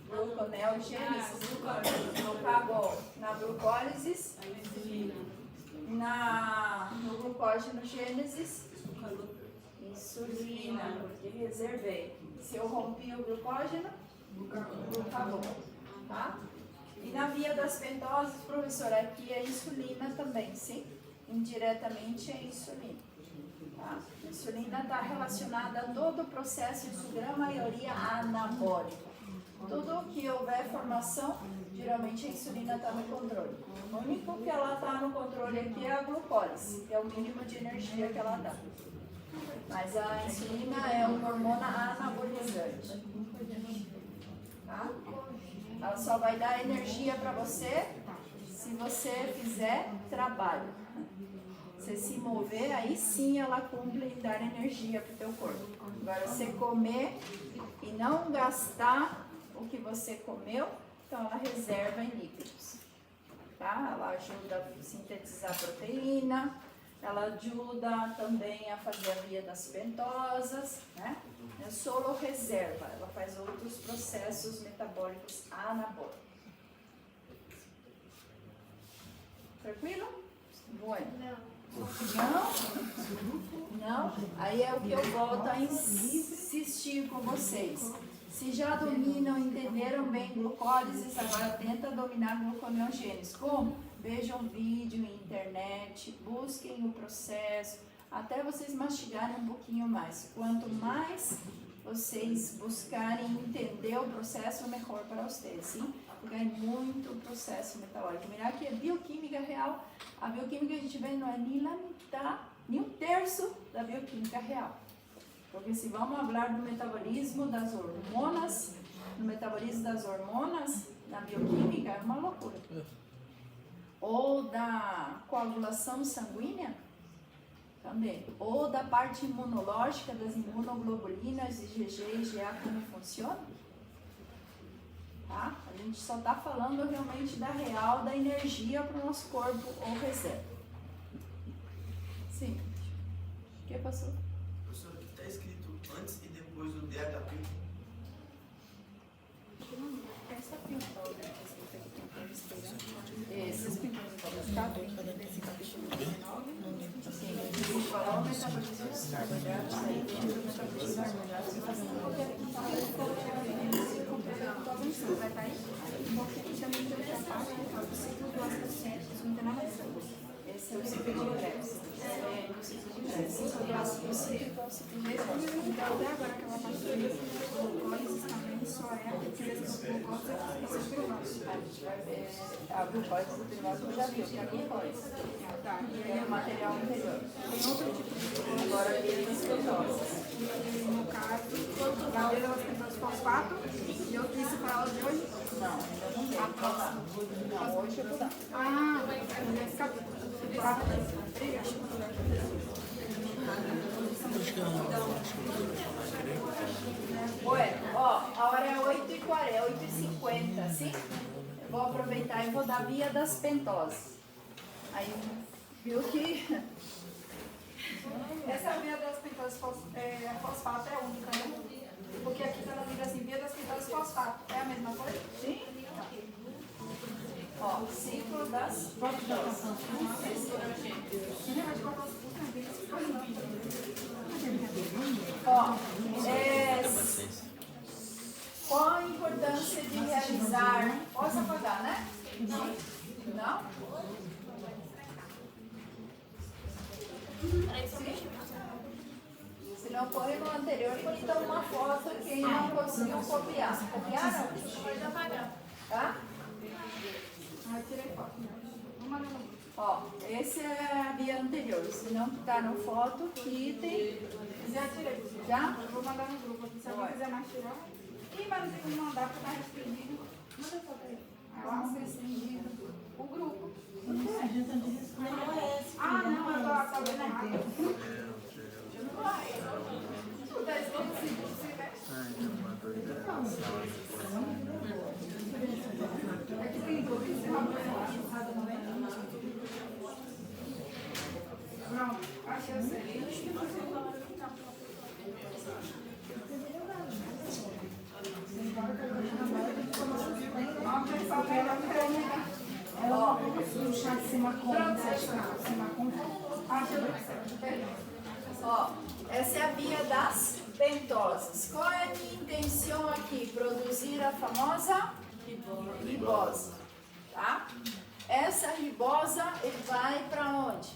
Gluconeogênese, glucagol. Na glucólise, no glucógenogênese, insulina, porque reservei. Se eu rompi o glucógeno, glucagol. Tá? E na via das pentoses, professora, aqui é insulina também, sim? Indiretamente é insulina. Tá? A insulina está relacionada a todo o processo, em sua grande maioria, anabólico. Tudo que houver formação, geralmente a insulina está no controle. O único que ela está no controle aqui é a glucólise, que é o mínimo de energia que ela dá. Mas a insulina é uma hormona anabolizante. Tá? Ela só vai dar energia para você se você fizer trabalho. Você se mover, aí sim ela cumpre em dar energia para o teu corpo. Agora, você comer e não gastar o que você comeu, então ela reserva em líquidos. Tá? Ela ajuda a sintetizar proteína, ela ajuda também a fazer a via das pentosas, né? É solo reserva, ela faz outros processos metabólicos anabólicos. Tranquilo? Bueno. Não? Aí é o que eu volto a insistir com vocês. Se já dominam, entenderam bem glucólises, agora tenta dominar gluconeogênese. Como? Vejam vídeo na internet, busquem o processo, até vocês mastigarem um pouquinho mais. Quanto mais vocês buscarem entender o processo, melhor para vocês, sim? Porque é muito processo metabólico. Mirar que a bioquímica real, a bioquímica que a gente vê não é nem a metade, nem um terço da bioquímica real. Porque se vamos falar do metabolismo das hormonas, no metabolismo das hormonas, na bioquímica, é uma loucura. Ou da coagulação sanguínea, também. Ou da parte imunológica, das imunoglobulinas, IgG e IgA, como funciona. Tá? A gente só está falando realmente da real, da energia para o nosso corpo ou reserva. Sim. O que passou? Professor, aqui está escrito antes e depois do DHP. Essa pintura, esses pinturas desse capítulo 19, sim, a gente falou o metabolismo dos carboidratos, aí dentro do metabolismo dos carboidratos, e faz vai estar aí? Porque também tem outra parte, o ciclo do ácido cético, não tem nada a ver. Esse é o ciclo de Krebs. Então, até agora aquela parte de glucólise também só é a utilização de glucose e essas derivados. A gente vai ver a glucose do derivado que já viu, que é a glucose. Tá, Que é o material anterior. tem outro tipo de glucose. Agora via das pentosas. E no caso, da vez elas têm fosfato e eu disse para elas de hoje. Não, ainda não tem. Não, hoje eu vou dar. Ah, vai ficar. Tá, Bueno, ó, a hora é 8h40, 8h50, sim? Eu vou aproveitar e vou dar via das pentosas. Aí, viu que... essa via das pentosas fosfato é única, né? Porque aqui tá na vida assim, via das pentosas fosfato. É a mesma coisa? Sim? Ó, ciclo das pentosas. Ó, qual a importância de realizar... Posso apagar, né? Não? Se não põe no anterior, põe então uma foto quem não conseguiu copiar. Copiaram? Pode apagar. Tá? Ah, tirei foto. Vamos mandar no grupo. Ó, esse é a via anterior. Se não tá no foto, quitem. Já tirei. Já? Eu vou mandar no grupo aqui. Se alguém quiser mais tirar. Ih, mas não tem como mandar porque tá restringido. Manda foto aí. Ah, lá, restringido. O grupo. Ah, não, eu tô vendo errado. Tudo é esquecido, se tiver. É que tem dois, você vai ver Pronto, achei o seguinte. Ó, o pessoal vai lá pra mim. Ó, Puxar de cima conta. Cima conta. Acho ó, essa é a via das pentosas. Qual é a minha intenção aqui? Produzir a famosa ribosa, tá? Essa ribosa, ele vai para onde?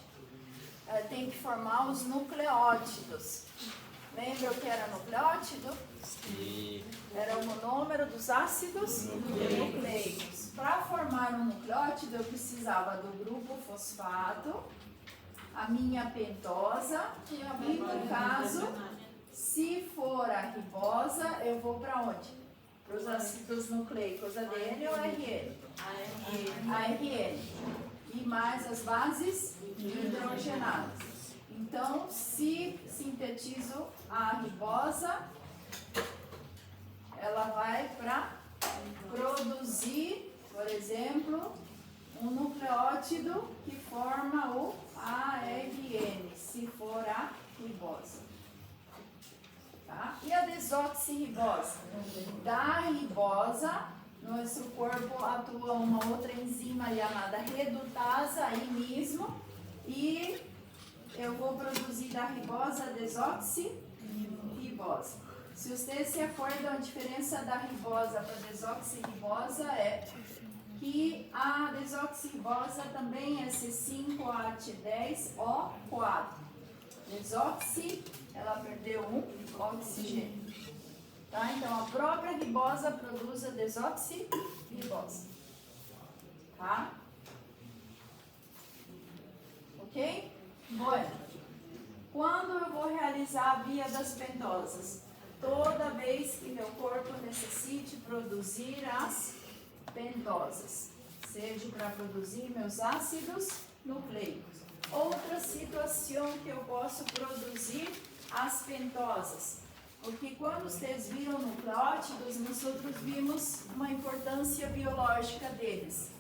Ela tem que formar os nucleótidos. Lembra o que era nucleótido? Sim. Era o monômero dos ácidos nucleicos. Para formar um nucleótido, eu precisava do grupo fosfato, a minha pentosa, e no caso, se for a ribosa, eu vou para onde? Para os ácidos nucleicos, ADN ou RN? ARN. E mais as bases hidrogenadas. Então, se sintetizo a ribosa, ela vai para produzir, por exemplo, um nucleótido que forma o ARN, se for a ribosa. Tá? E a desoxirribose? Da ribosa, nosso corpo atua uma outra enzima chamada redutasa aí mesmo, e eu vou produzir da ribosa a desoxirribose. Se vocês se acordam, a diferença da ribosa para a desoxirribosa é que a desoxirribosa também é C5H10O4. Desoxi, ela perdeu um oxigênio. Tá? Então, a própria ribosa produz a desoxirribose. Tá? Ok? Bueno, quando eu vou realizar a via das pentosas? Toda vez que meu corpo necessite produzir as pentosas, seja para produzir meus ácidos nucleicos. Outra situação que eu posso produzir as pentosas, porque quando vocês viram nucleótidos, nós outros vimos uma importância biológica deles.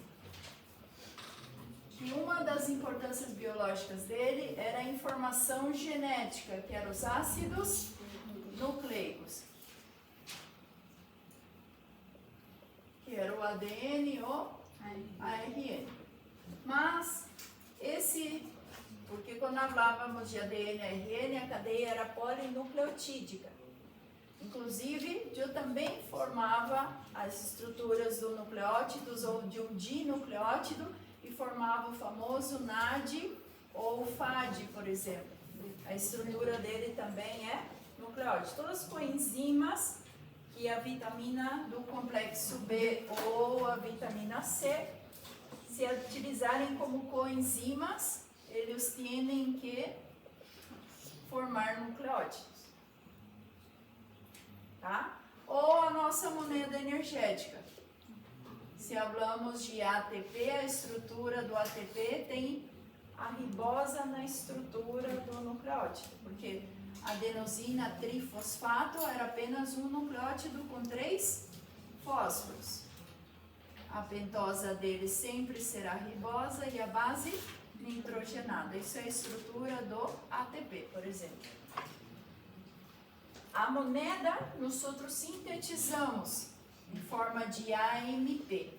E uma das importâncias biológicas dele era a informação genética, que eram os ácidos nucleicos, que era o ADN e o ARN. Mas porque quando falávamos de ADN e ARN, a cadeia era polinucleotídica. Inclusive, eu também formava as estruturas do nucleótidos ou de um dinucleótido e formava o famoso NAD ou FAD, por exemplo. A estrutura dele também é nucleóide. Todas as coenzimas que a vitamina do complexo B ou a vitamina C, se utilizarem como coenzimas, eles têm que formar nucleótidos. Tá? Ou a nossa moeda energética. Se falamos de ATP, a estrutura do ATP tem a ribosa na estrutura do nucleótido, porque adenosina trifosfato era apenas um nucleótido com 3 fósforos. A pentosa dele sempre será ribosa e a base nitrogenada. Isso é a estrutura do ATP, por exemplo. A moneda nós outros sintetizamos em forma de AMP,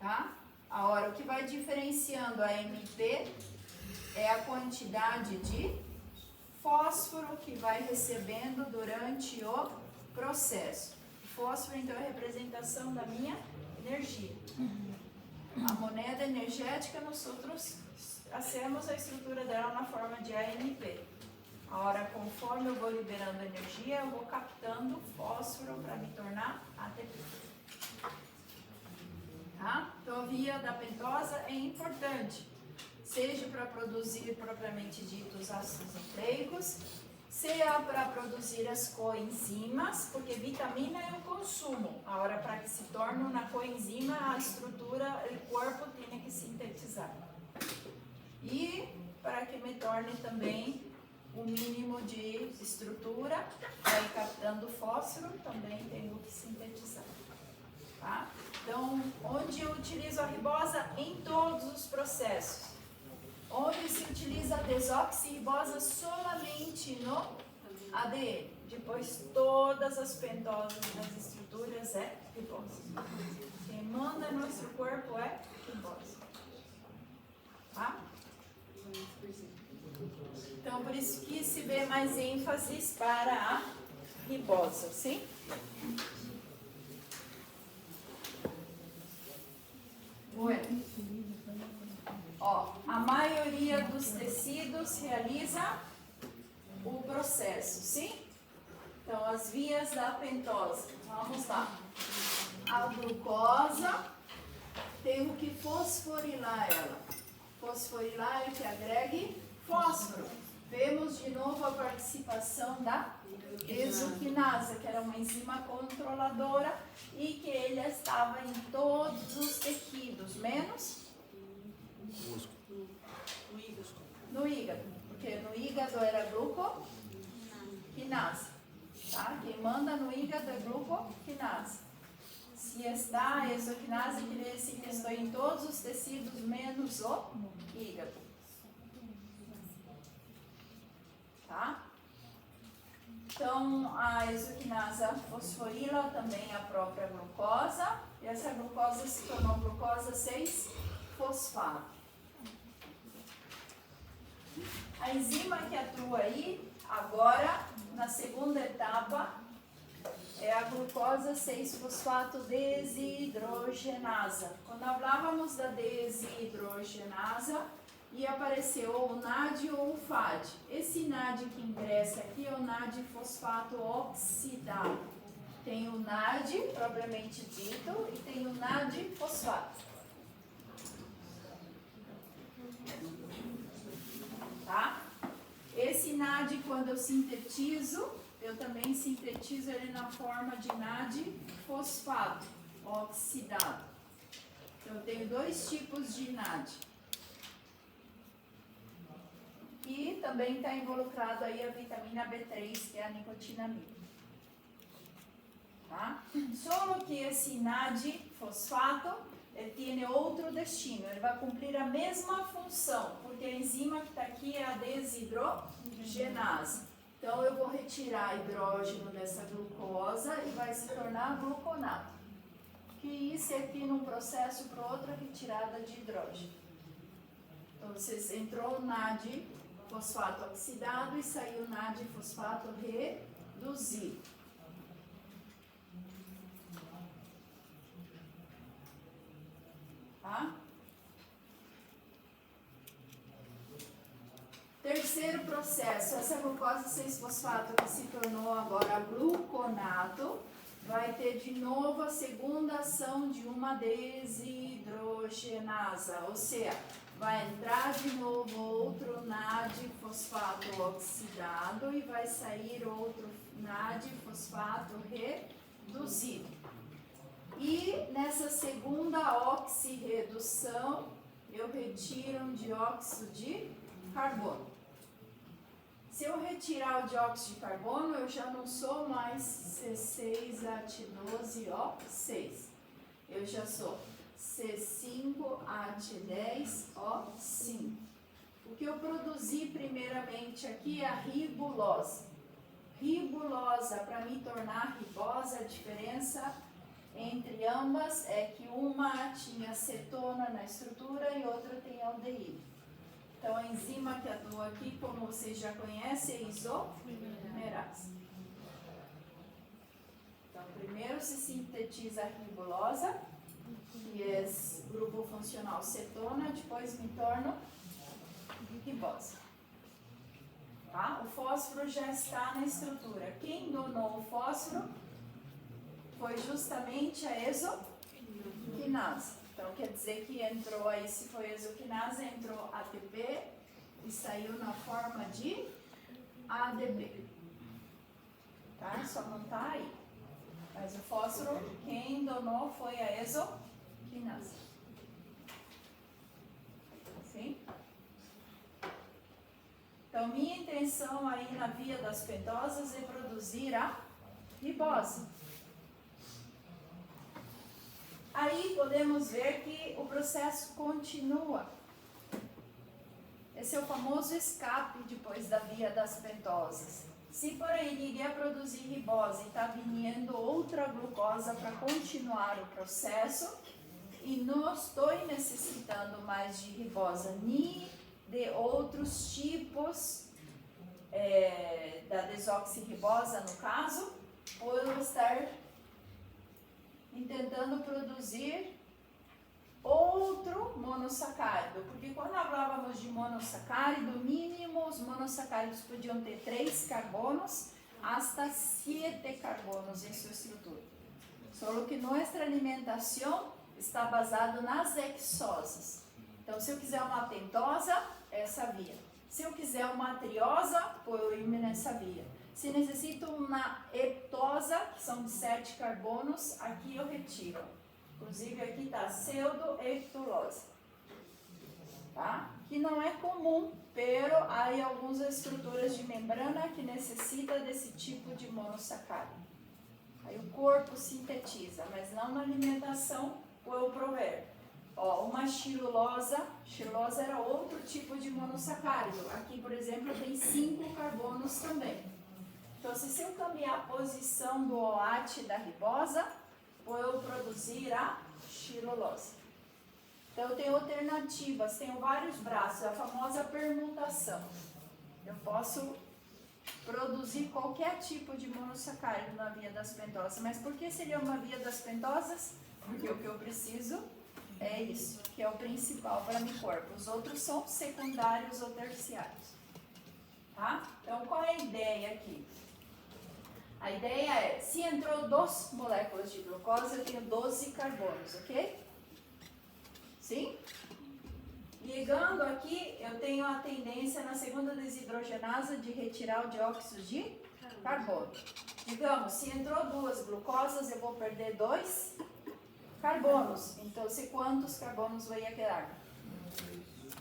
tá? Agora, o que vai diferenciando a AMP é a quantidade de fósforo que vai recebendo durante o processo. O fósforo, então, é a representação da minha energia. A moneda energética, nós outros hacemos a estrutura dela na forma de AMP. Agora, conforme eu vou liberando energia, eu vou captando fósforo para me tornar ATP. Tá? Então, a via da pentosa é importante, seja para produzir propriamente dito os ácidos nucleicos, seja para produzir as coenzimas, porque vitamina é o consumo. Agora, para que se torne uma coenzima, a estrutura, o corpo tem que sintetizar. E para que me torne também o mínimo de estrutura, vai captando fósforo, também tenho que sintetizar. Tá? Então, onde eu utilizo a ribosa? Em todos os processos. Onde se utiliza a desoxirribosa? Solamente no ADN. Depois, todas as pentosas das estruturas é ribosa. Quem manda no nosso corpo é ribosa. Tá? Então, por isso que se vê mais ênfase para a ribosa, sim? Bueno. Ó, a maioria dos tecidos realiza o processo, sim? Então, as vias da pentosa. Vamos lá. A glucosa, tenho que fosforilar ela. Fosforilar é que agregue fósforo. Vemos de novo a participação da exoquinase, que era uma enzima controladora e que ele estava em todos os tecidos, menos no hígado, porque no hígado era glucoquinase, tá? Quem manda no hígado é glucoquinase. Se está a exoquinase, quer dizer que estou em todos os tecidos menos o hígado. Tá? Então, a exoquinase fosforila também a própria glucosa, e essa glucosa se tornou glucosa 6-fosfato. A enzima que atua aí, agora, na segunda etapa, é a glucosa 6-fosfato desidrogenasa. Quando falávamos da desidrogenasa, e apareceu o NAD ou o FAD. Esse NAD que ingressa aqui é o NAD fosfato oxidado. Tem o NAD propriamente dito e tem o NAD fosfato. Tá? Esse NAD, quando eu sintetizo, eu também sintetizo ele na forma de NAD fosfato oxidado. Então, eu tenho 2 tipos de NAD. E também está involucrado aí a vitamina B3, que é a nicotinamida. Tá? Só que esse NAD fosfato, ele tem outro destino, ele vai cumprir a mesma função, porque a enzima que está aqui é a desidrogenase. Então, eu vou retirar hidrogênio dessa glucosa e vai se tornar gluconato. Que isso é aqui num processo para outra retirada de hidrogênio. Então, vocês entrou o NAD fosfato oxidado e saiu o NAD fosfato reduzido. Tá? Terceiro processo, essa glucose 6-fosfato que se tornou agora gluconato, vai ter de novo a segunda ação de uma desidrogenasa, ou seja, vai entrar de novo outro NAD-fosfato oxidado e vai sair outro NAD-fosfato reduzido. E nessa segunda oxirredução, eu retiro um dióxido de carbono. Se eu retirar o dióxido de carbono, eu já não sou mais C6H12O6. Eu já sou C5H10O5. O que eu produzi primeiramente aqui é a ribulose. Ribulosa, para me tornar ribosa, a diferença entre ambas é que uma tinha cetona na estrutura e outra tem aldeído. Então, a enzima que atua aqui, como vocês já conhecem, é isomerase. Então, primeiro se sintetiza a ribulosa, que é grupo funcional cetona, depois me torno ribosa. Tá? O fósforo já está na estrutura. Quem donou o fósforo foi justamente a exoquinase. Então, quer dizer que entrou aí, se foi exoquinase, entrou ATP e saiu na forma de ADP. Tá? Só não tá aí. Mas o fósforo, quem donou foi a exoquinase. Sim? Então, minha intenção aí na via das pentosas é produzir a ribose. Aí podemos ver que o processo continua. Esse é o famoso escape depois da via das pentosas. Se porém ninguém produzir ribose e está vindo outra glucosa para continuar o processo, e não estou necessitando mais de ribose nem de outros tipos da desoxirribosa no caso, ou eu vou estar tentando produzir outro monossacárido, porque quando falávamos de monossacárido, mínimo os monossacáridos podiam ter 3 carbonos hasta 7 carbonos em sua estrutura. Só que nossa alimentação está basada nas hexoses. Então, se eu quiser uma pentosa, essa via. Se eu quiser uma triosa, eu irme nessa via. Se necessito uma heptosa, que são de 7 carbonos, aqui eu retiro. Inclusive aqui está pseudo-heptulose. Tá? Que não é comum, pero há algumas estruturas de membrana que necessita desse tipo de monossacárido. Aí o corpo sintetiza, mas não na alimentação ou prover. Ó, uma xilulosa era outro tipo de monossacárido. Aqui, por exemplo, tem 5 carbonos também. Então, se eu cambiar a posição do OAT da ribosa, eu produzir a xilulose. Então, eu tenho alternativas, tenho vários braços, a famosa permutação. Eu posso produzir qualquer tipo de monossacárido na via das pentosas. Mas por que seria uma via das pentosas? Porque o que eu preciso é isso, que é o principal para meu corpo. Os outros são secundários ou terciários. Tá? Então, qual é a ideia aqui? A ideia é, se entrou 2 moléculas de glucose, eu tenho 12 carbonos, ok? Sim? Ligando aqui, eu tenho a tendência na segunda desidrogenasa de retirar o dióxido de carbono. Digamos, se entrou 2 glucosas, eu vou perder 2 carbonos. Então, quantos carbonos vai quedar?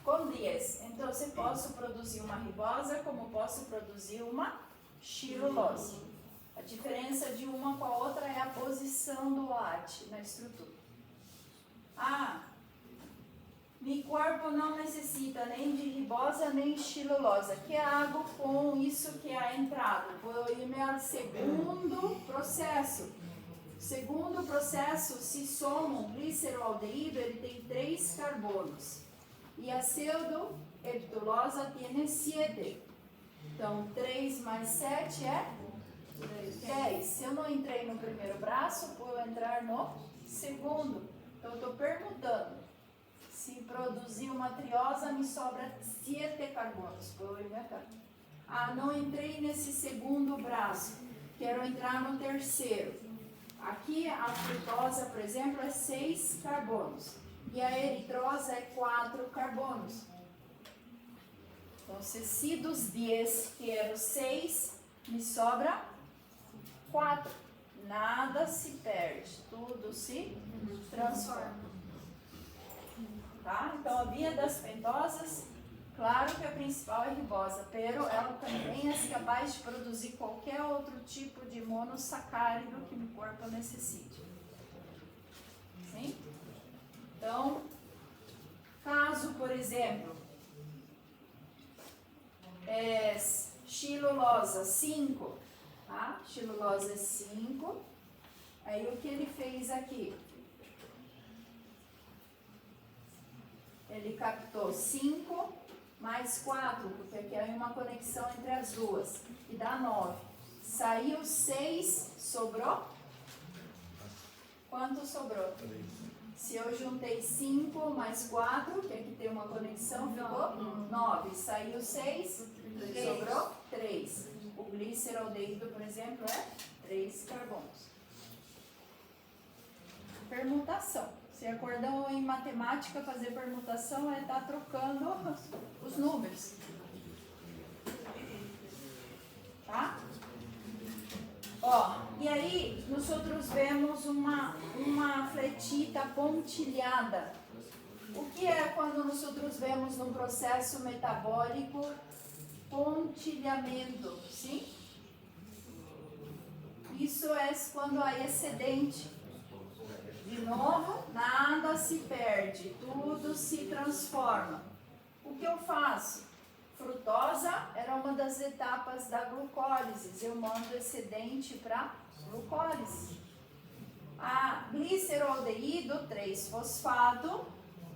Com 10. Então, posso produzir uma ribosa, como posso produzir uma xilulose. A diferença de uma com a outra é a posição do OAT na estrutura. Meu corpo não necessita nem de ribosa nem xilulosa. O que hago com isso que é entrado? Vou ir ao segundo processo. Segundo processo, se soma um gliceroaldeído, ele tem 3 carbonos. E a pseudo-heptulosa tem 7. Então, 3 mais 7 é 10. Se eu não entrei no primeiro braço, vou entrar no segundo. Então, eu estou permutando. Se produzir uma triosa, me sobra 7 carbonos. Ah, não entrei nesse segundo braço, quero entrar no terceiro. Aqui a frutose, por exemplo, é 6 carbonos. E a eritrosa é 4 carbonos. Então, se dos 10 quero 6, me sobra 4. Nada se perde, tudo se transforma. Tá? Então, a via das pentosas, claro que a principal é ribosa, pero ela também é capaz de produzir qualquer outro tipo de monossacárido que o corpo necessite. Sim? Então, caso, por exemplo, xilulosa 5, tá? Xilulosa 5, aí o que ele fez aqui? Ele captou 5 mais 4, porque aqui é uma conexão entre as duas, e dá 9. Saiu 6, sobrou? Quanto sobrou? Se eu juntei 5 mais 4, que aqui tem uma conexão, ficou 9. Saiu 6, sobrou 3. O gliceraldeído, por exemplo, é 3 carbonos. Permutação. Se acordam em matemática, fazer permutação é estar trocando os números. Tá? Ó, e aí, nós outros vemos uma fletita pontilhada. O que é quando nós outros vemos num processo metabólico pontilhamento? Sim? Isso é quando há excedente. De novo, nada se perde, tudo se transforma. O que eu faço? Frutosa era uma das etapas da glucólise. Eu mando excedente para glucólise. A gliceraldeído 3-fosfato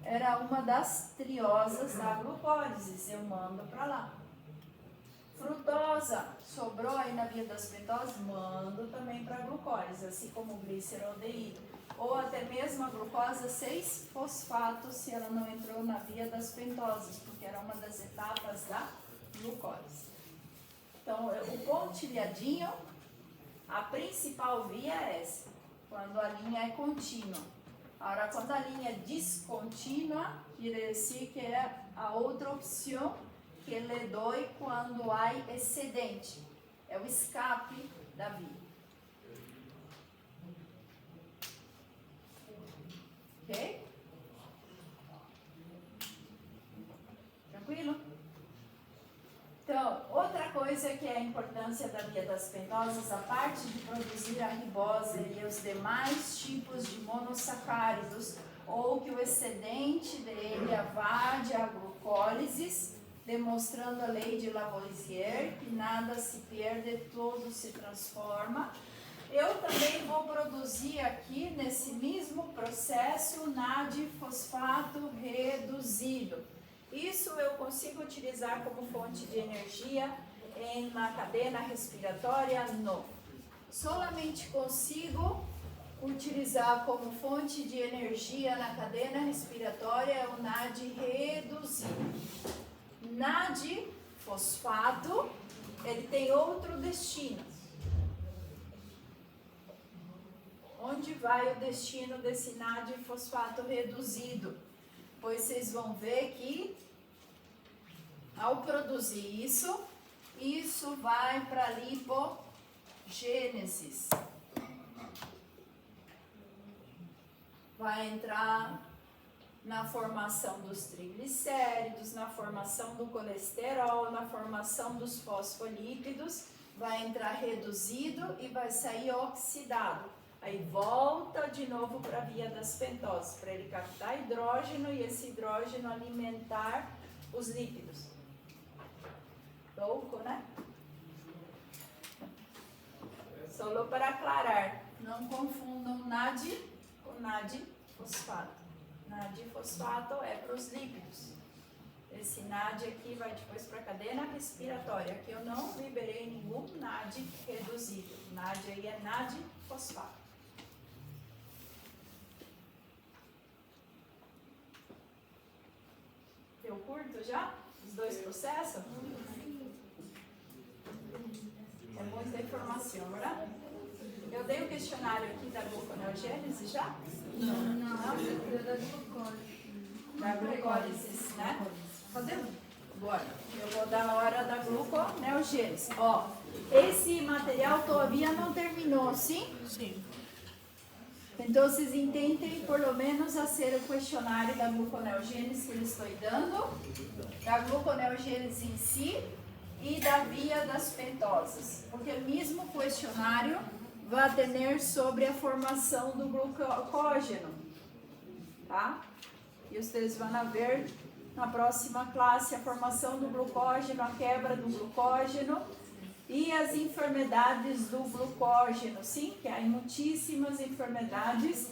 era uma das triosas da glucólise. Eu mando para lá. Frutosa sobrou aí na via das pentoses, mando também para glucólise, assim como o gliceraldeído. Ou até mesmo a glucosa 6-fosfato, se ela não entrou na via das pentoses, porque era uma das etapas da glucólise. Então, o pontilhadinho, a principal via é essa, quando a linha é contínua. Agora, quando a linha é descontínua, quer dizer que é a outra opção que lhe dou quando há excedente. É o escape da via. Ok? Tranquilo? Então, outra coisa que é a importância da via das pentosas, a parte de produzir a ribose e os demais tipos de monossacáridos, ou que o excedente dele evade a glucólise, demonstrando a lei de Lavoisier, que nada se perde, tudo se transforma. Eu também vou produzir aqui, nesse mesmo processo, NAD-fosfato reduzido. Isso eu consigo utilizar como fonte de energia na cadeia respiratória? Não. Solamente consigo utilizar como fonte de energia na cadeia respiratória o NAD reduzido. NAD-fosfato, ele tem outro destino. Onde vai o destino desse NAD-fosfato reduzido? Pois vocês vão ver que, ao produzir isso, isso vai para a lipogênese. Vai entrar na formação dos triglicéridos, na formação do colesterol, na formação dos fosfolípidos, vai entrar reduzido e vai sair oxidado. Aí volta de novo para a via das pentoses, para ele captar hidrógeno e esse hidrógeno alimentar os lípidos. Louco, né? Só para aclarar, não confundam NAD com NAD-fosfato. NAD-fosfato é para os lípidos. Esse NAD aqui vai depois para a cadeia respiratória. Aqui eu não liberei nenhum NAD reduzido. NAD aí é NAD-fosfato. eu curto já? Os dois processos? É muita informação, verdade? Eu dei o questionário aqui da gluconeogênese já? Não, da glucose. Da glucólise, né? Agora, eu vou dar a hora da gluconeogênese. Ó, esse material todavia não terminou, sim? Sim. Então, vocês intentem, por lo menos, fazer o questionário da gluconeogênese que eu estou dando, da gluconeogênese em si e da via das pentosas. Porque o mesmo questionário vai ter sobre a formação do glucógeno, tá? E vocês vão ver na próxima classe a formação do glucógeno, a quebra do glucógeno e as enfermidades do glucógeno, sim, que há muitíssimas enfermidades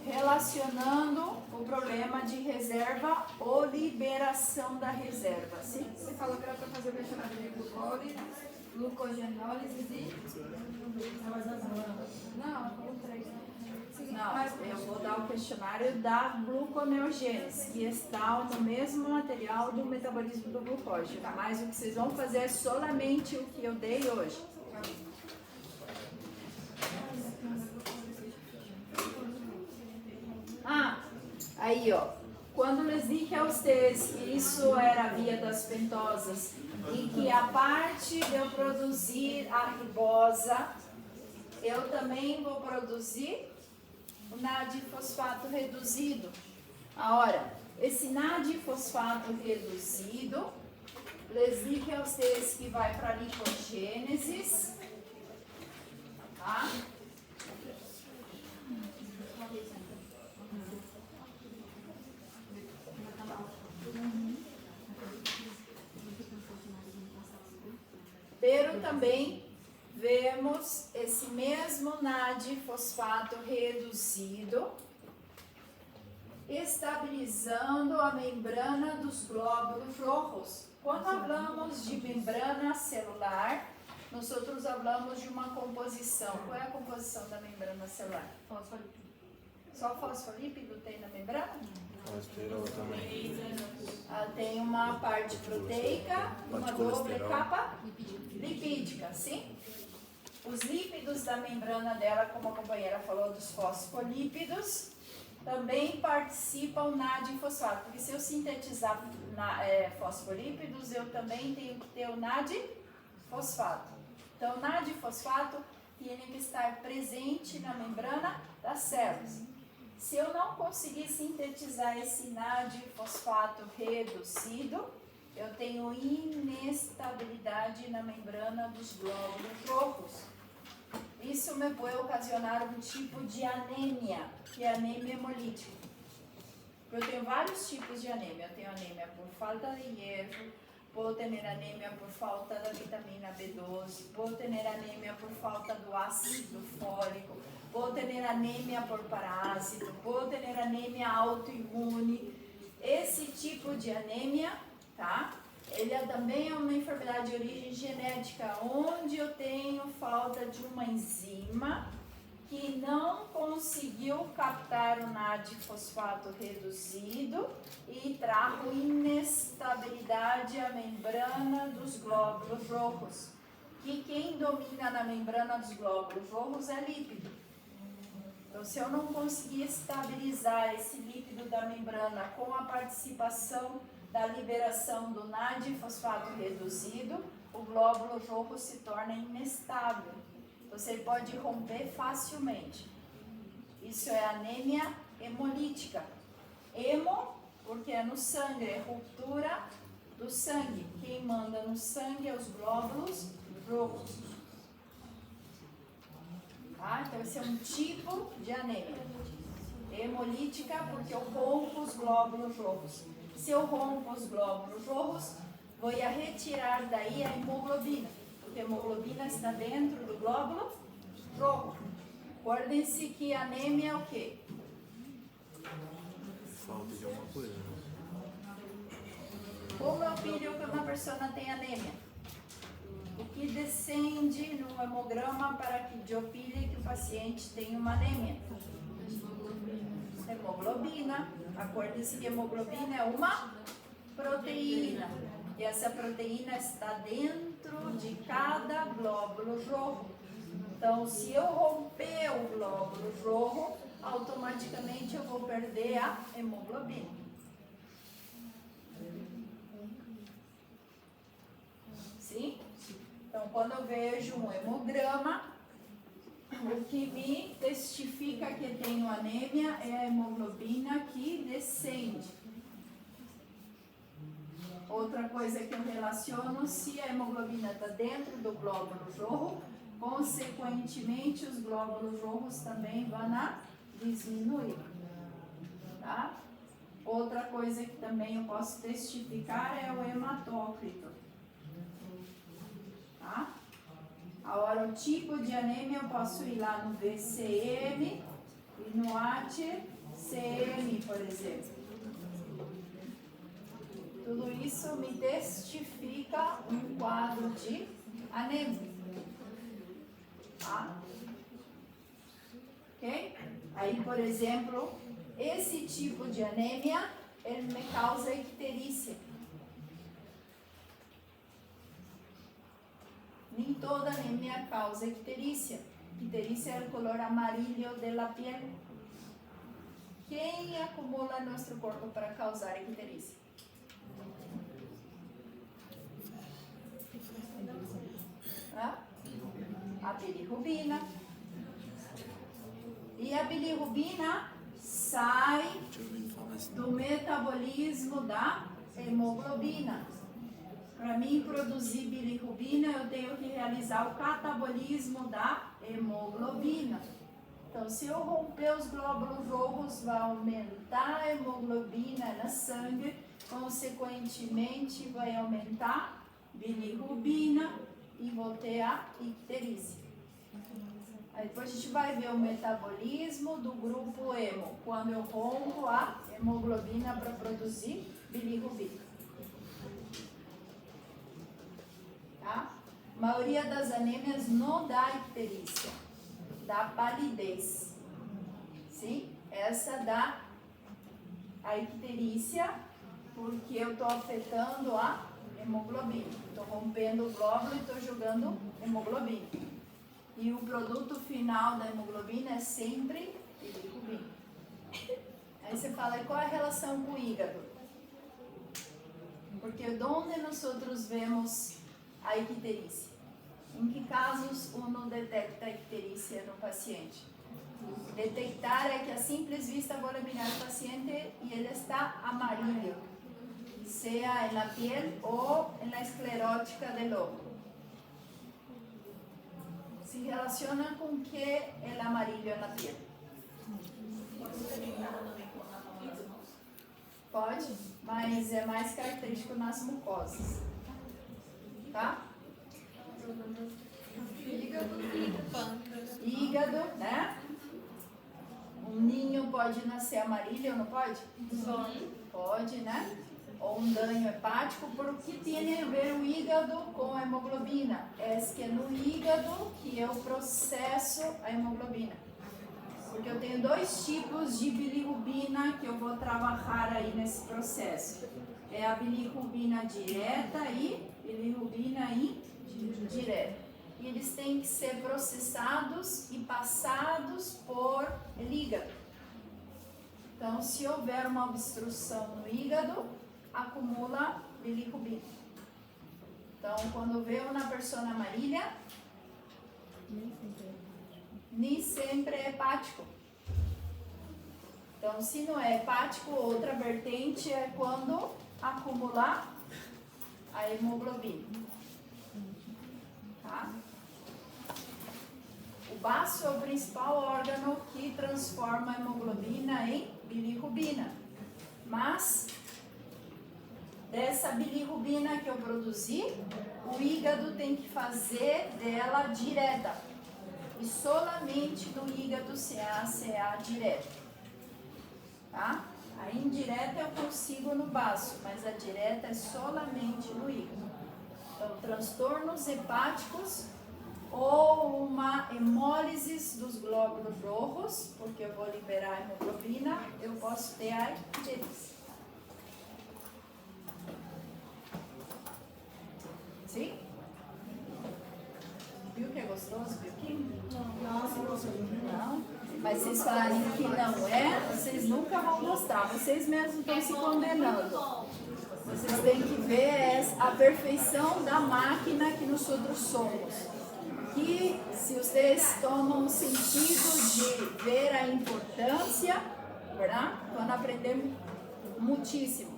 relacionando o problema de reserva ou liberação da reserva, sim? Você falou que era para fazer o questionário de glucose, glucogenólise e... Não, ela falou 3. Não, eu vou dar o questionário da gluconeogênese, que está no mesmo material do metabolismo do glucógeno, mas o que vocês vão fazer é solamente o que eu dei hoje. Aí ó, quando eu disse a vocês que isso era a via das pentosas e que a parte de eu produzir a ribosa, eu também vou produzir o NAD-fosfato reduzido. Agora, esse NAD-fosfato reduzido, les dije a vocês que vai para a lipogênese, tá? Pero também vemos esse mesmo NAD-fosfato reduzido estabilizando a membrana dos glóbulos rojos. Quando falamos de membrana celular, nós falamos de uma composição. Qual é a composição da membrana celular? Fosfolípido. Só fosfolípido tem na membrana? Colesterol também. Tem uma parte proteica, uma doble capa lipídica, sim? Os lípidos da membrana dela, como a companheira falou, dos fosfolípidos, também participam NAD-fosfato. Porque se eu sintetizar fosfolípidos, eu também tenho que ter o NAD-fosfato. Então, o NAD-fosfato tem que estar presente na membrana das células. Se eu não conseguir sintetizar esse NAD-fosfato reduzido, eu tenho inestabilidade na membrana dos glóbulos rojos. Isso me pode ocasionar um tipo de anêmia, que é anemia hemolítica. Eu tenho vários tipos de anêmia. Eu tenho anêmia por falta de hierro, posso ter anêmia por falta da vitamina B12, posso ter anêmia por falta do ácido fólico, posso ter anêmia por parásito, posso ter anêmia autoimune. Esse tipo de anêmia, tá? Ele também é uma enfermidade de origem genética, onde eu tenho falta de uma enzima que não conseguiu captar o NAD-fosfato reduzido e trago inestabilidade à membrana dos glóbulos rojos. E quem domina na membrana dos glóbulos rojos é lípido. Então, se eu não conseguir estabilizar esse lípido da membrana com a participação da liberação do NAD-fosfato reduzido, o glóbulo rojo se torna inestável. Você pode romper facilmente. Isso é anemia hemolítica. Hemo, porque é no sangue, é ruptura do sangue. Quem manda no sangue é os glóbulos rojos. Tá? Então, esse é um tipo de anemia. Hemolítica, porque eu rompo os glóbulos rojos. Se eu rompo os glóbulos rojos, vou retirar daí a hemoglobina, porque a hemoglobina está dentro do glóbulo rojo. Acordem-se que anemia é o quê? Falta de alguma coisa. Como eu filho que uma pessoa tem anemia? O que descende no hemograma para que eu filhe que o paciente tem uma anemia? Hemoglobina. Acordem-se que hemoglobina é uma proteína. E essa proteína está dentro de cada glóbulo roxo. Então, se eu romper o glóbulo roxo, automaticamente eu vou perder a hemoglobina. Sim? Então, quando eu vejo um hemograma, o que me testifica que tenho anemia é a hemoglobina que descende. Outra coisa que eu relaciono, se a hemoglobina está dentro do glóbulo roxo, consequentemente os glóbulos rojos também vão a diminuir. Tá? Outra coisa que também eu posso testificar é o hematócrito. Tá? Agora, o tipo de anemia eu posso ir lá no VCM e no HCM, por exemplo. Tudo isso me testifica um quadro de anemia. Tá? Ok? Aí, por exemplo, esse tipo de anemia, ele me causa icterícia. Nem toda anemia causa icterícia. Icterícia é o color amarillo da piel. Quem acumula em nosso corpo para causar icterícia? A bilirrubina. E a bilirrubina sai do metabolismo da hemoglobina. Para mim produzir bilirrubina, eu tenho que realizar o catabolismo da hemoglobina. Então, se eu romper os glóbulos rojos, vai aumentar a hemoglobina no sangue, consequentemente vai aumentar bilirrubina e vou ter a icterícia. Aí depois a gente vai ver o metabolismo do grupo hemo, quando eu rompo a hemoglobina para produzir bilirrubina. Tá? A maioria das anêmias não dá icterícia, dá palidez. Sim? Essa dá a icterícia porque eu estou afetando a hemoglobina. Estou rompendo o glóbulo e estou jogando hemoglobina. E o produto final da hemoglobina é sempre bilirrubina. Aí você fala, e qual é a relação com o hígado? Porque de onde nós outros vemos a icterícia? Em que casos uno detecta a icterícia no paciente? Detectar é que a simples vista vou eliminar o paciente e ele está amarillo, seja na piel ou na esclerótica del ojo. Se relaciona com que é amarillo na piel? Pode ser ligado também com a nas mãos. Pode, mas é mais característico nas mucosas. Tá? Hígado, né? Um ninho pode nascer amarillo, não pode? Pode, né? Ou um dano hepático, porque tem a ver o hígado com a hemoglobina. É que é no hígado que eu processo a hemoglobina. Porque eu tenho dois tipos de bilirrubina que eu vou trabalhar aí nesse processo. É a bilirrubina direta e bilirrubina indireta. E eles têm que ser processados e passados por hígado. Então, se houver uma obstrução no hígado, acumula bilirrubina. Então, quando vê uma pessoa amarela, nem sempre é hepático. Então, se não é hepático, outra vertente é quando acumular a hemoglobina. Tá? O baço é o principal órgano que transforma a hemoglobina em bilirrubina. Mas dessa bilirrubina que eu produzi, o hígado tem que fazer dela direta. E solamente do hígado se há direta. Tá? A indireta eu consigo no baço, mas a direta é solamente no hígado. Então, transtornos hepáticos ou uma hemólise dos glóbulos rojos, porque eu vou liberar a hemoglobina, eu posso ter a icterícia. Mas vocês falarem que não é, vocês nunca vão gostar. Vocês mesmos estão se condenando. Vocês têm que ver a perfeição da máquina que nós outros somos. Que se vocês tomam o sentido de ver a importância, verdade? Vão aprender muitíssimo.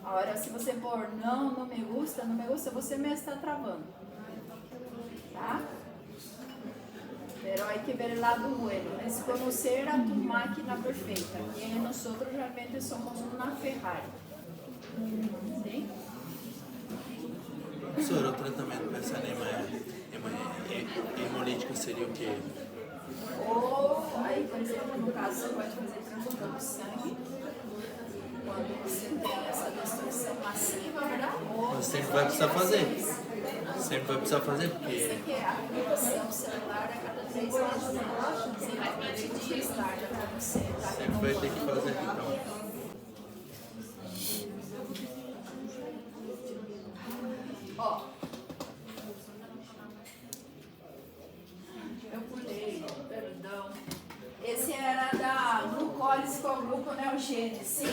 Agora, se você pôr não me gusta, você mesmo está travando. Tá? Pero hay que ver el lado bueno, es conocer a tu máquina perfeita, que nosotros realmente somos una Ferrari. ¿Sí? Professor, o tratamento para essa hemolítica seria o quê? Ou, aí, por exemplo, no caso, você pode fazer transfusão de sangue, quando você tem essa destruição massiva, verdade? Mas sempre vai precisar fazer. Sempre vai precisar fazer, porque... Você quer a reprodução celular a cada 3 meses, né? 120 dias tarde para você. Tá? Sempre vai ter que fazer, então. Ó, eu pulei, perdão. Esse era da glucólise com a gluconeogênese.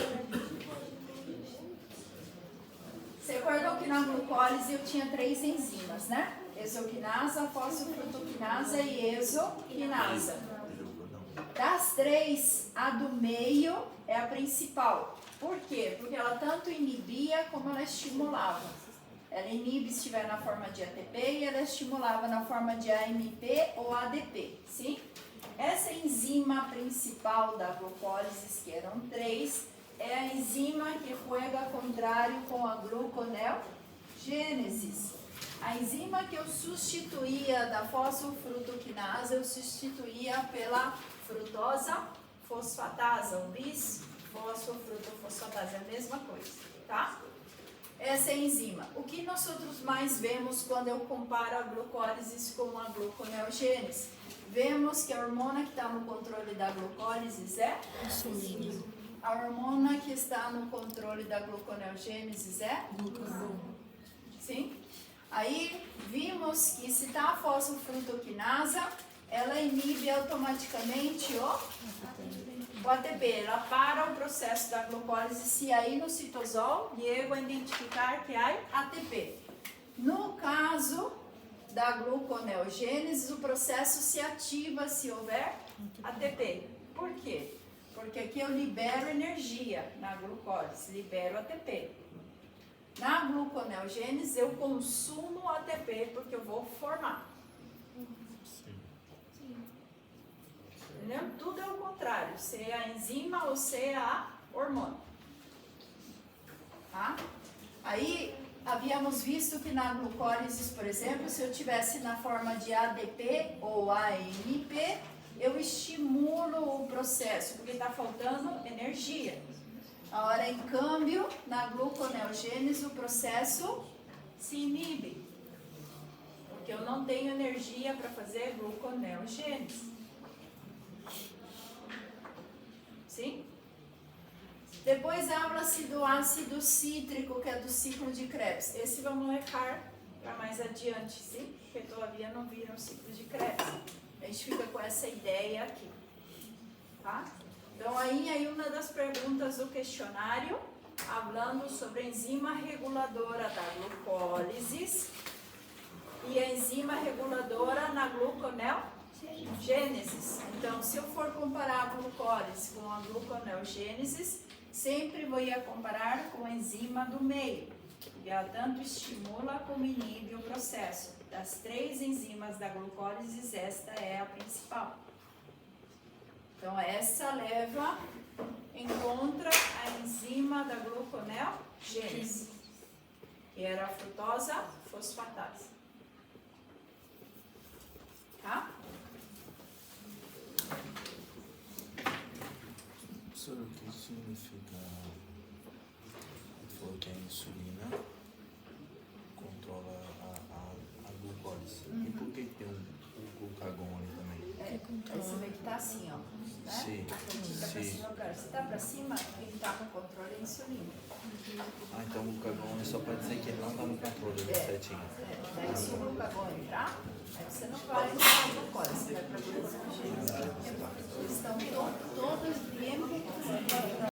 Você acordou que na glucólise eu tinha 3 enzimas, né? Exoquinasa, fosfofrutoquinasa e exoquinasa. Das 3, a do meio é a principal. Por quê? Porque ela tanto inibia como ela estimulava. Ela inibe se estiver na forma de ATP e ela estimulava na forma de AMP ou ADP, sim? Essa enzima principal da glucólise, que eram 3, é a enzima que juega contrário com a gluconeogênese. A enzima que eu substituía da fosfofrutoquinasa, eu substituía pela frutosa fosfatasa, o bis-fosfofrutofosfatase, é a mesma coisa, tá? Essa é a enzima. O que nós outros mais vemos quando eu comparo a glucólise com a gluconeogênese? Vemos que a hormona que está no controle da glucólise é insulina. A hormona que está no controle da gluconeogênese é glucagon. Sim? Aí vimos que se está a fosfofrutoquinasa, ela inibe automaticamente o ATP. Ela para o processo da glucólise se aí no citosol Diego identificar que há ATP. No caso da gluconeogênese, o processo se ativa se houver ATP. Por quê? Porque aqui eu libero energia na glucólise, libero ATP. Na gluconeogênese eu consumo ATP porque eu vou formar. Entendeu? Tudo é o contrário, se é a enzima ou se é a hormona. Tá? Aí havíamos visto que na glucólise, por exemplo, se eu tivesse na forma de ADP ou AMP, eu estimulo o processo, porque está faltando energia. Agora, em câmbio, na gluconeogênese, o processo se inibe, porque eu não tenho energia para fazer gluconeogênese. Sim? Depois habla-se do ácido cítrico, que é do ciclo de Krebs. Esse vamos levar para mais adiante, sim? Porque todavia não viram o ciclo de Krebs. A gente fica com essa ideia aqui, tá? Então, aí uma das perguntas do questionário, falando sobre a enzima reguladora da glucólise e a enzima reguladora na gluconeogênese. Então, se eu for comparar a glucólise com a gluconeogênese, sempre vou comparar com a enzima do meio, porque ela tanto estimula como inibe o processo. Das 3 enzimas da glucólise, esta é a principal. Então, essa leva em contra a enzima da gluconeogênese, que era a frutosa fosfatase. Tá? Professor, o que significa? Você falou que a insulina controla a glucólise. E por que tem um glucagon ali também? Esse daqui tá assim, ó. Né? Sim, Aqui tá pra cima, se tá pra cima, ele tá com controle da insulina. Ah, então o glucagon é só para dizer que ele não está no controle certinho. Daí se o glucagon entrar, aí você não vai para a glucose, você vai para a glucose. Estão todos bem